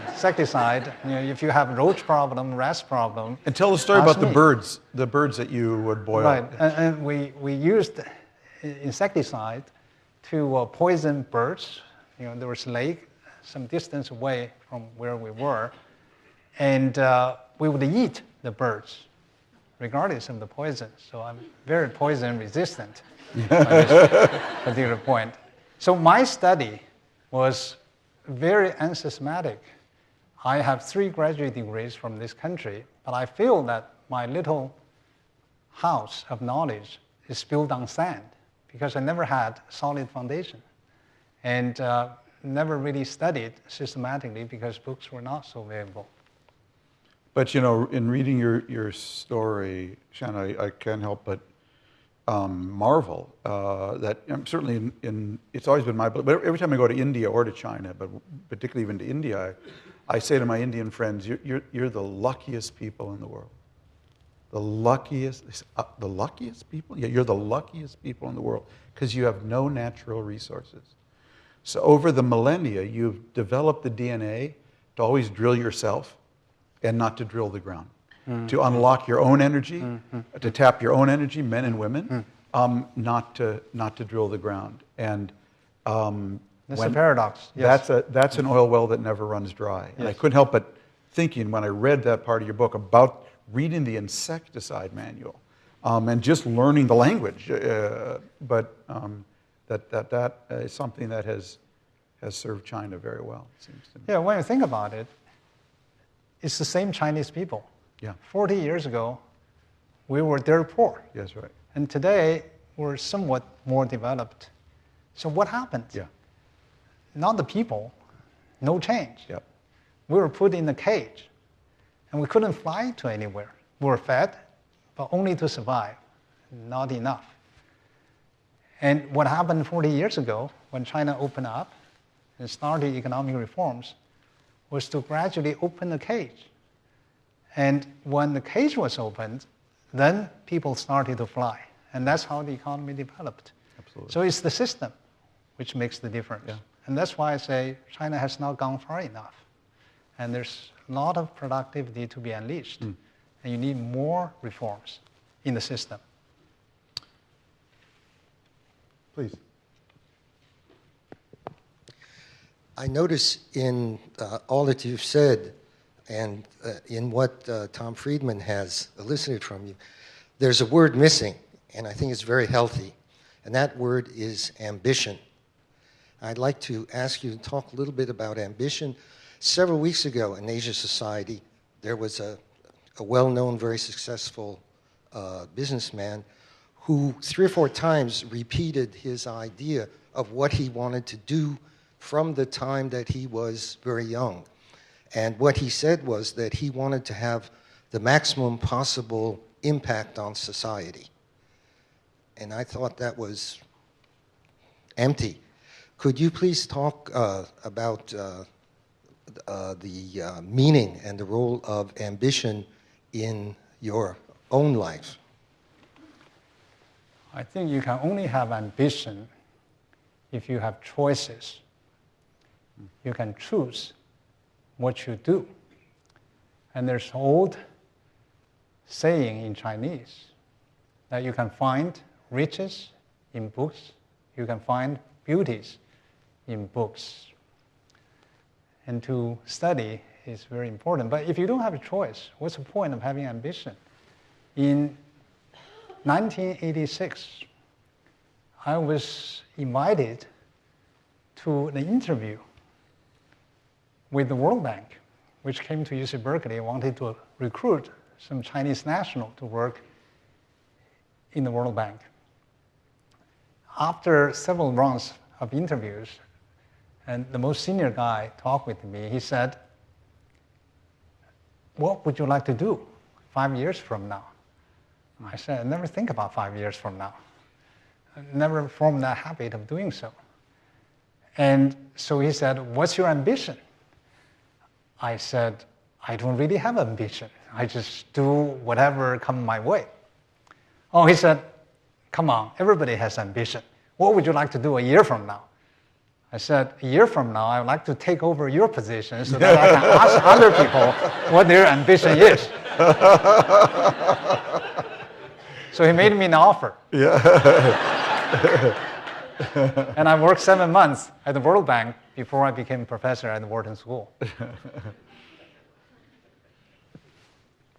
insecticide. You know, if you have roach problem, rust problem. And tell the story ask about the me. birds that you would boil. Right, and we used insecticide to poison birds. You know, there was a lake some distance away from where we were, and we would eat the birds, regardless of the poison. So I'm very poison resistant at this particular point. So my study was very unsystematic. I have 3 graduate degrees from this country, but I feel that my little house of knowledge is built on sand because I never had solid foundation and never really studied systematically because books were not so available. But you know, in reading your story, Shan, I can't help but marvel that certainly it's always been my belief. But every time I go to India or to China, but particularly even to India, I say to my Indian friends, "You're the luckiest people in the world. The luckiest people. Yeah, you're the luckiest people in the world because you have no natural resources. So over the millennia, you've developed the DNA to always drill yourself and not to drill the ground, to unlock your own energy, to tap your own energy, men and women, not to drill the ground. And that's a paradox. Yes. That's an oil well that never runs dry. And I Yes. couldn't help but thinking when I read that part of your book about reading the insecticide manual and just learning the language, but that is something that has served China very well, it seems to me. Yeah, when you think about it, it's the same Chinese people. Yeah. 40 years ago, we were dirt poor. Yes, right. And today, we're somewhat more developed. So what happened? Yeah. Not the people, no change. Yep. We were put in a cage, and we couldn't fly to anywhere. We were fed, but only to survive, not enough. And what happened 40 years ago, when China opened up and started economic reforms, was to gradually open the cage. And when the cage was opened, then people started to fly. And that's how the economy developed. Absolutely. So it's the system which makes the difference. Yeah. And that's why I say China has not gone far enough. And there's a lot of productivity to be unleashed. And you need more reforms in the system. Please. I notice in all that you've said and in what Tom Friedman has elicited from you, there's a word missing, and I think it's very healthy, and that word is ambition. I'd like to ask you to talk a little bit about ambition. Several weeks ago in Asia Society, there was a well-known, very successful businessman who 3 or 4 times repeated his idea of what he wanted to do from the time that he was very young. And what he said was that he wanted to have the maximum possible impact on society. And I thought that was empty. Could you please talk about the meaning and the role of ambition in your own life? I think you can only have ambition if you have choices. You can choose what you do. And there's an old saying in Chinese that you can find riches in books, you can find beauties in books. And to study is very important. But if you don't have a choice, what's the point of having ambition? In 1986, I was invited to an interview with the World Bank, which came to UC Berkeley, wanted to recruit some Chinese national to work in the World Bank. After several rounds of interviews, and the most senior guy talked with me, he said, "What would you like to do 5 years from now?" I said, "I never think about 5 years from now. I never formed that habit of doing so." And so he said, "What's your ambition?" I said, "I don't really have ambition. I just do whatever comes my way." Oh, he said, "Come on, everybody has ambition. What would you like to do a year from now?" I said, "A year from now, I would like to take over your position so that I can ask other people what their ambition is." So he made me an offer. Yeah. And I worked 7 months at the World Bank before I became a professor at the Wharton School.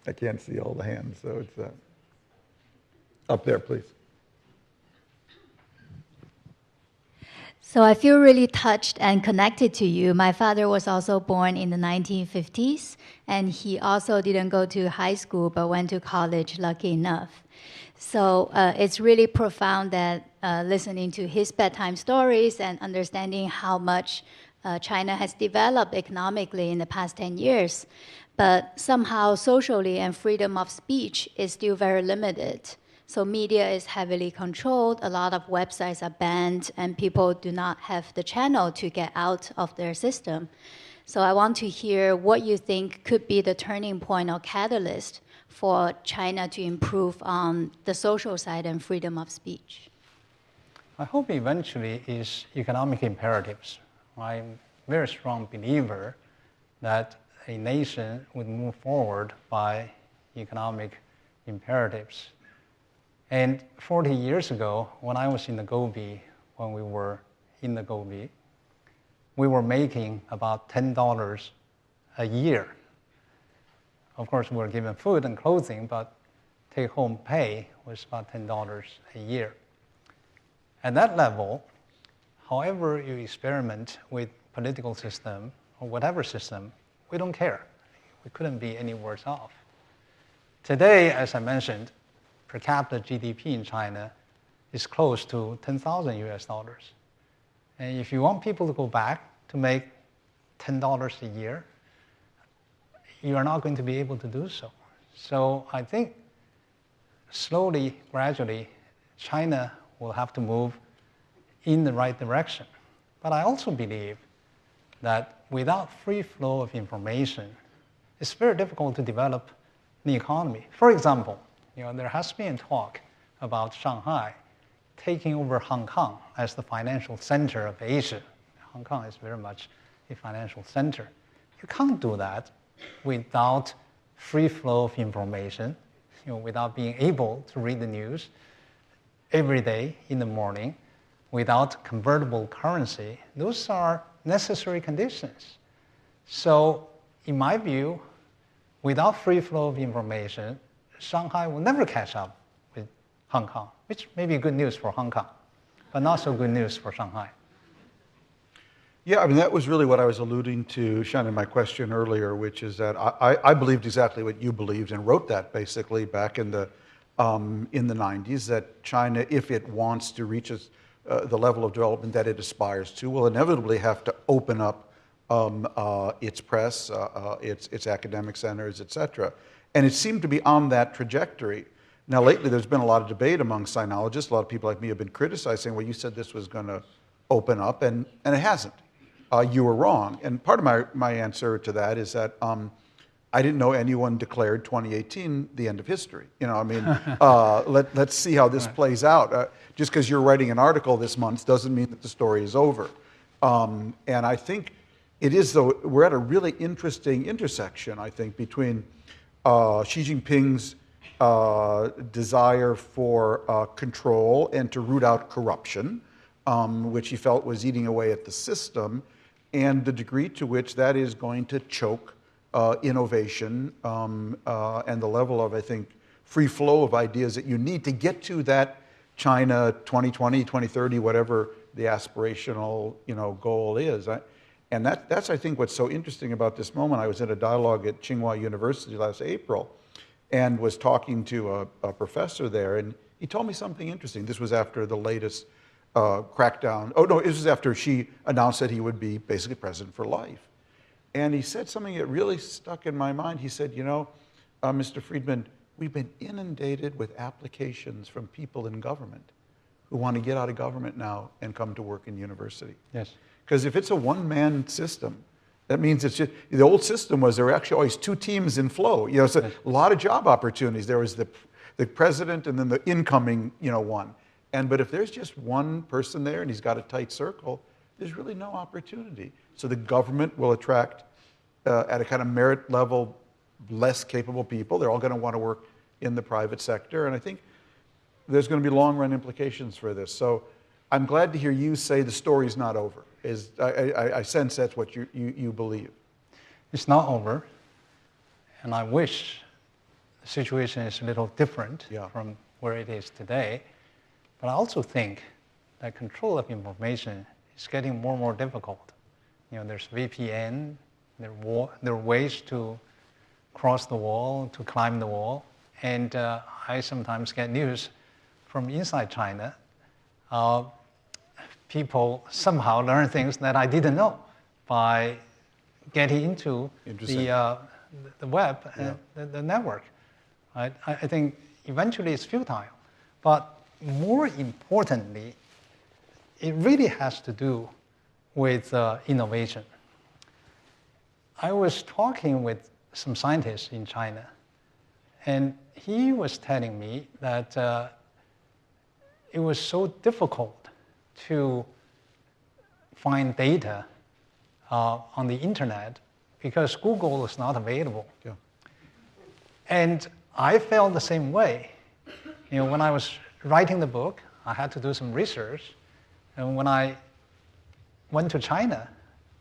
I can't see all the hands, so it's up there, please. So I feel really touched and connected to you. My father was also born in the 1950s, and he also didn't go to high school but went to college, lucky enough. So it's really profound that listening to his bedtime stories and understanding how much China has developed economically in the past 10 years. But somehow socially and freedom of speech is still very limited. So media is heavily controlled, a lot of websites are banned, and people do not have the channel to get out of their system. So I want to hear what you think could be the turning point or catalyst for China to improve on the social side and freedom of speech. I hope eventually is economic imperatives. I'm a very strong believer that a nation would move forward by economic imperatives. And 40 years ago, when I was in the Gobi, when we were in the Gobi, we were making about $10 a year. Of course, we were given food and clothing, but take-home pay was about $10 a year. At that level, however you experiment with political system or whatever system, we don't care. We couldn't be any worse off. Today, as I mentioned, per capita GDP in China is close to 10,000 US dollars. And if you want people to go back to make $10 a year, you are not going to be able to do so. So I think slowly, gradually, China will have to move in the right direction. But I also believe that without free flow of information, it's very difficult to develop an economy. For example, there has been talk about Shanghai taking over Hong Kong as the financial center of Asia. Hong Kong is very much a financial center. You can't do that without free flow of information, without being able to read the news every day in the morning, without convertible currency. Those are necessary conditions. So, in my view, without free flow of information, Shanghai will never catch up with Hong Kong, which may be good news for Hong Kong, but not so good news for Shanghai. Yeah, I mean, that was really what I was alluding to, Shan, in my question earlier, which is that I believed exactly what you believed and wrote that basically back in the 90s, that China, if it wants to reach the level of development that it aspires to, will inevitably have to open up its press, its academic centers, et cetera. And it seemed to be on that trajectory. Now, lately, there's been a lot of debate among sinologists. A lot of people like me have been criticizing, well, you said this was going to open up, and it hasn't. You were wrong. And part of my answer to that is that I didn't know anyone declared 2018 the end of history. Let's see how this plays out. Just because you're writing an article this month doesn't mean that the story is over. And I think it is, though, we're at a really interesting intersection, I think, between Xi Jinping's desire for control and to root out corruption, which he felt was eating away at the system, and the degree to which that is going to choke innovation and the level of, I think, free flow of ideas that you need to get to that China 2020, 2030, whatever the aspirational goal is. And that's, I think, what's so interesting about this moment. I was in a dialogue at Tsinghua University last April and was talking to a professor there, and he told me something interesting. This was after the latest crackdown. Oh, no, this was after Xi announced that he would be basically president for life. And he said something that really stuck in my mind. He said, Mr. Friedman, we've been inundated with applications from people in government who want to get out of government now and come to work in university. Yes. Because if it's a one-man system, that means it's just, the old system was there were actually always two teams in flow. So a lot of job opportunities. There was the president and then the incoming, one. But if there's just one person there and he's got a tight circle, there's really no opportunity. So the government will attract, at a kind of merit level, less capable people. They're all going to want to work in the private sector. And I think there's going to be long-run implications for this. So I'm glad to hear you say the story's not over. I sense that's what you believe. It's not over. And I wish the situation is a little different from where it is today. But I also think that control of information is getting more and more difficult. There's VPN, there are ways to cross the wall, to climb the wall. And I sometimes get news from inside China. People somehow learn things that I didn't know by getting into the web and the network. I think eventually it's futile. But more importantly, it really has to do with innovation. I was talking with some scientists in China, and he was telling me that it was so difficult to find data on the internet because Google is not available. Yeah. And I felt the same way. When I was writing the book, I had to do some research. And when I went to China,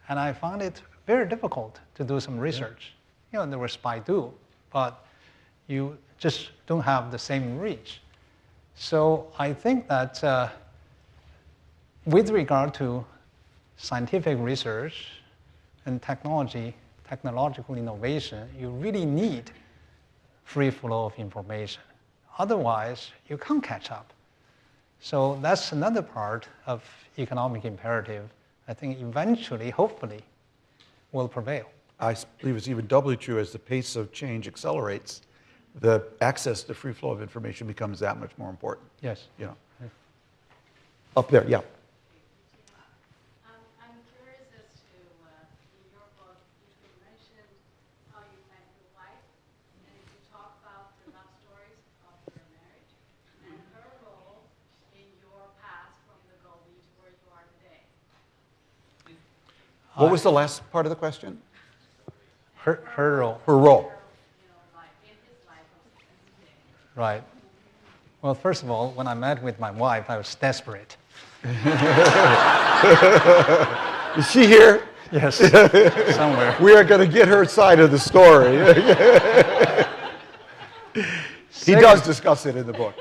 and I found it very difficult to do some research. There was Baidu, but you just don't have the same reach. So I think that with regard to scientific research and technological innovation, you really need free flow of information. Otherwise, you can't catch up. So that's another part of economic imperative I think eventually, hopefully, will prevail. I believe it's even doubly true as the pace of change accelerates, the access to free flow of information becomes that much more important. Yes. Up there, yeah. I'm curious as to, in your book, you mentioned how you met your wife, and you talk about the love stories of your marriage and her role in your path from the Gobi to where you are today. What was the last part of the question? Her role. Her role. In his life today. Right. Well, first of all, when I met with my wife, I was desperate. Is she here? Yes, somewhere. We are going to get her side of the story. He does discuss it in the book.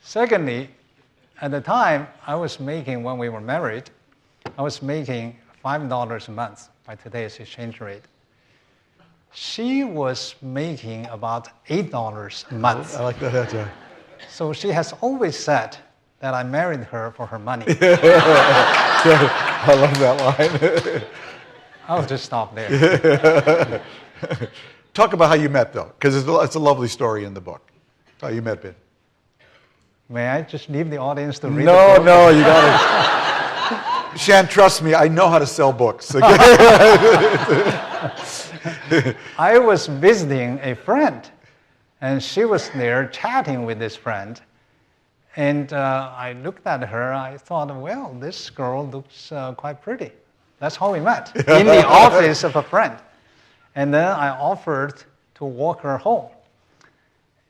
Secondly, at the time I was making, when we were married, I was making $5 a month by today's exchange rate. She was making about $8 a month. I like that. Yeah. So she has always said that I married her for her money. I love that line. I'll just stop there. Talk about how you met, though, because it's a lovely story in the book. How you met, Ben. May I just leave the audience to read the book? No, you got to. Shan, trust me, I know how to sell books. I was visiting a friend, and she was there chatting with this friend. And I looked at her, I thought, well, this girl looks quite pretty. That's how we met, in the office of a friend. And then I offered to walk her home.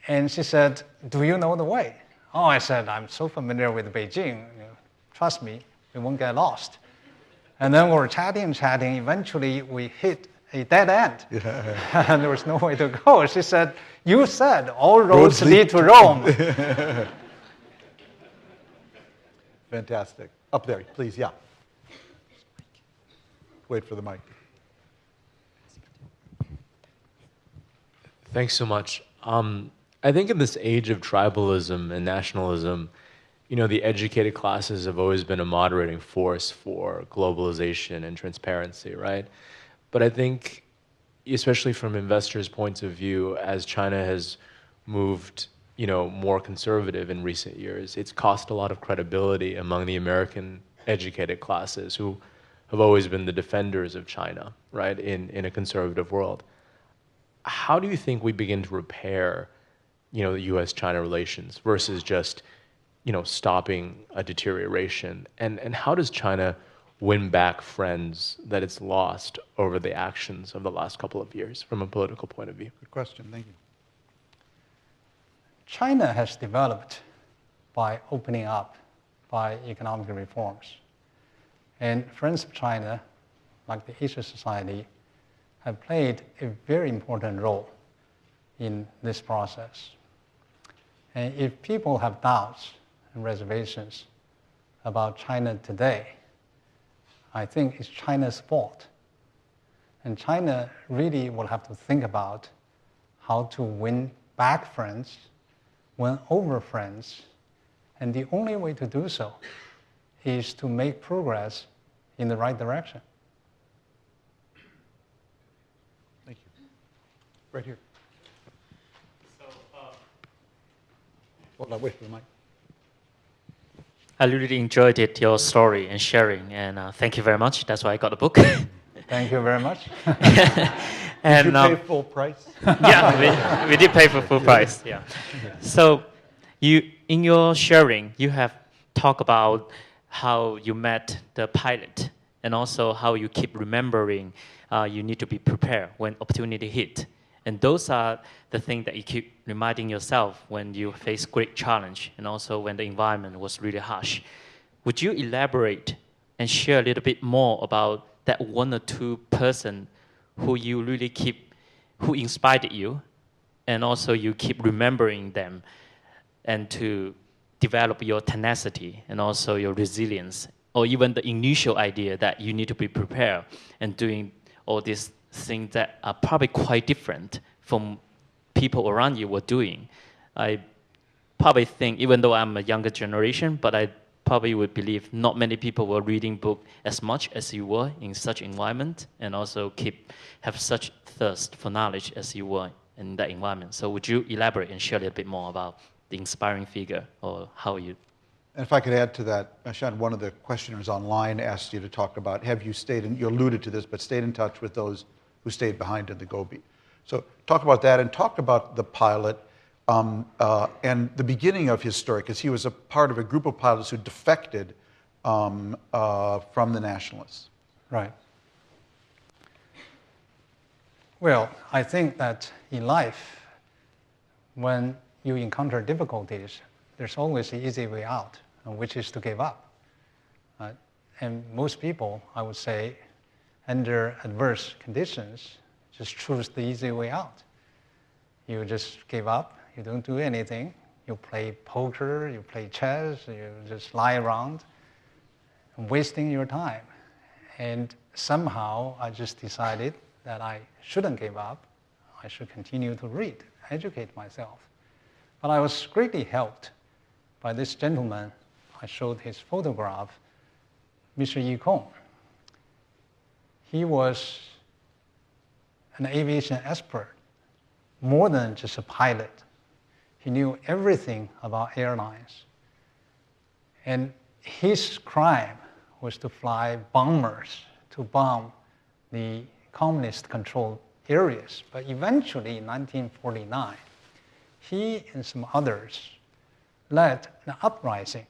And she said, do you know the way? Oh, I said, I'm so familiar with Beijing. Trust me, we won't get lost. And then we were chatting. Eventually, we hit a dead end. Yeah. And there was no way to go. She said, you said all roads lead to Rome. Fantastic. Up there, please, yeah. wait for the mic. Thanks so much. I think in this age of tribalism and nationalism, the educated classes have always been a moderating force for globalization and transparency, right? But I think, especially from investors' points of view, as China has moved, more conservative in recent years, it's cost a lot of credibility among the American educated classes who have always been the defenders of China, right, in a conservative world. How do you think we begin to repair, the U.S.-China relations versus just, stopping a deterioration? And how does China win back friends that it's lost over the actions of the last couple of years from a political point of view? Good question. Thank you. China has developed by opening up, by economic reforms. And friends of China, like the Cashless Society, have played a very important role in this process. And if people have doubts and reservations about China today, I think it's China's fault. And China really will have to think about how to win back friends, win over friends, and the only way to do so is to make progress in the right direction. Thank you. Right here. So, Hold on, wait for the mic. I really enjoyed your story and sharing, and thank you very much. That's why I got the book. Thank you very much. Did you pay full price? Yeah, we did pay for full price. Yeah. So, in your sharing, you have talked about how you met the pilot, and also how you keep remembering you need to be prepared when opportunity hit. And those are the things that you keep reminding yourself when you face great challenge, and also when the environment was really harsh. Would you elaborate and share a little bit more about that one or two person who you really who inspired you, and also you keep remembering them, and to develop your tenacity and also your resilience, or even the initial idea that you need to be prepared and doing all these things that are probably quite different from people around you were doing. I probably think, even though I'm a younger generation, but I probably would believe not many people were reading books as much as you were in such environment, and also have such thirst for knowledge as you were in that environment. So would you elaborate and share a little bit more about the inspiring figure, or how you... And if I could add to that, Shan, one of the questioners online asked you to talk about, have you stayed in, you alluded to this, but stayed in touch with those who stayed behind in the Gobi. So talk about that, and talk about the pilot and the beginning of his story, because he was a part of a group of pilots who defected from the nationalists. Right. Well, I think that in life, when you encounter difficulties, there's always the easy way out, which is to give up. And most people, I would say, under adverse conditions, just choose the easy way out. You just give up, you don't do anything, you play poker, you play chess, you just lie around, wasting your time. And somehow I just decided that I shouldn't give up, I should continue to read, educate myself. But I was greatly helped by this gentleman. I showed his photograph, Mr. Yi Kong. He was an aviation expert, more than just a pilot. He knew everything about airlines. And his crime was to fly bombers to bomb the communist-controlled areas. But eventually, in 1949, he and some others led an uprising.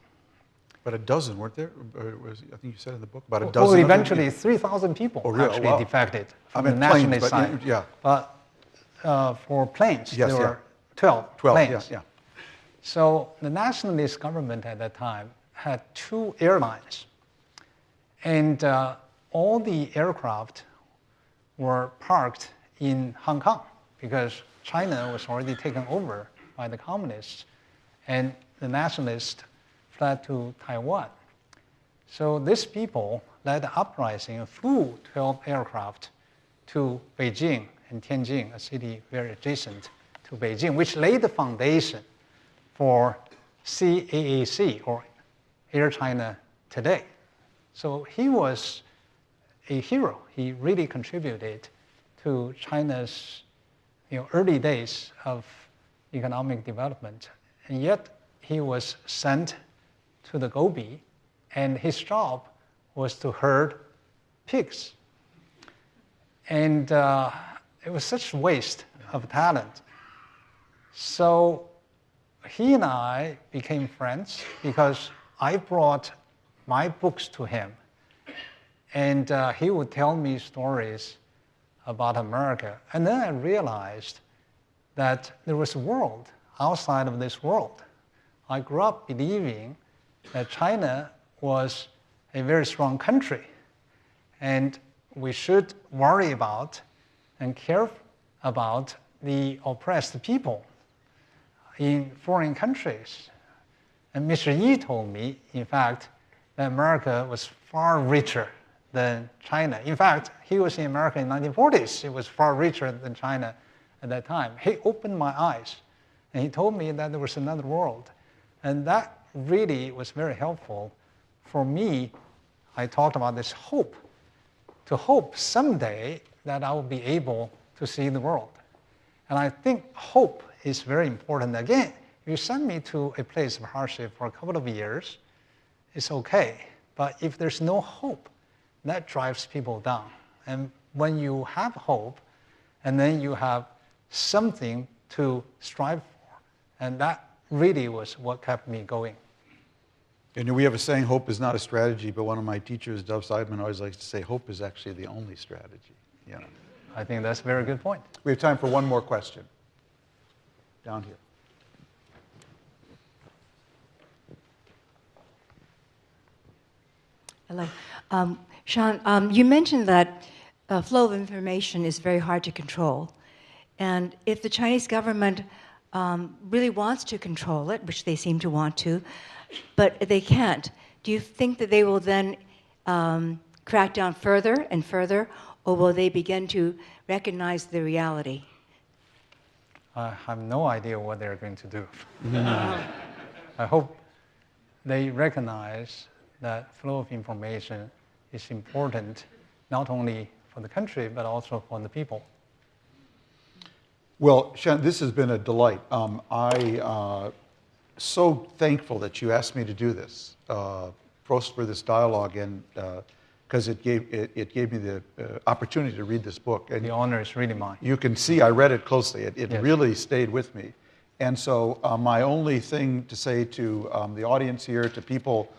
But a dozen, weren't there? Or I think you said in the book about a Well, dozen. eventually 3,000 people actually defected from the nationalist side. Yeah. But for planes, Yes, there yeah. were 12 planes. Yeah. So the nationalist government at that time had 2 airlines. And all the aircraft were parked in Hong Kong because China was already taken over by the communists, and the nationalists fled to Taiwan. So these people led the uprising and flew 12 aircraft to Beijing and Tianjin, a city very adjacent to Beijing, which laid the foundation for CAAC, or Air China Today. So he was a hero. He really contributed to China's early days of economic development. And yet he was sent to the Gobi, and his job was to herd pigs. And it was such waste of talent. So he and I became friends because I brought my books to him. And he would tell me stories about America. And then I realized that there was a world outside of this world. I grew up believing that China was a very strong country, and we should worry about and care about the oppressed people in foreign countries. And Mr. Yi told me, in fact, that America was far richer than China. In fact, he was in America in the 1940s. It was far richer than China at that time. He opened my eyes, and he told me that there was another world. And that really was very helpful. For me, I talked about this hope, to hope someday that I will be able to see the world. And I think hope is very important. Again, if you send me to a place of hardship for a couple of years, it's okay. But if there's no hope, that drives people down. And when you have hope, and then you have something to strive for, and that really was what kept me going. And we have a saying, hope is not a strategy, but one of my teachers, Dov Seidman, always likes to say, hope is actually the only strategy. Yeah. I think that's a very good point. We have time for one more question. Down here. Hello. Shan, you mentioned that flow of information is very hard to control. And if the Chinese government really wants to control it, which they seem to want to, but they can't, do you think that they will then crack down further and further, or will they begin to recognize the reality? I have no idea what they're going to do. I hope they recognize that flow of information is important, not only for the country, but also for the people. Well, Shan, this has been a delight. I'm so thankful that you asked me to do this, first for this dialogue, and because it gave me the opportunity to read this book. And the honor is really mine. You can see I read it closely. It yes. really stayed with me. And so my only thing to say to the audience here, to people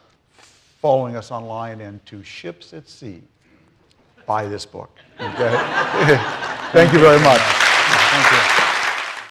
following us online, and to ships at sea, buy this book. Okay? Thank you very much.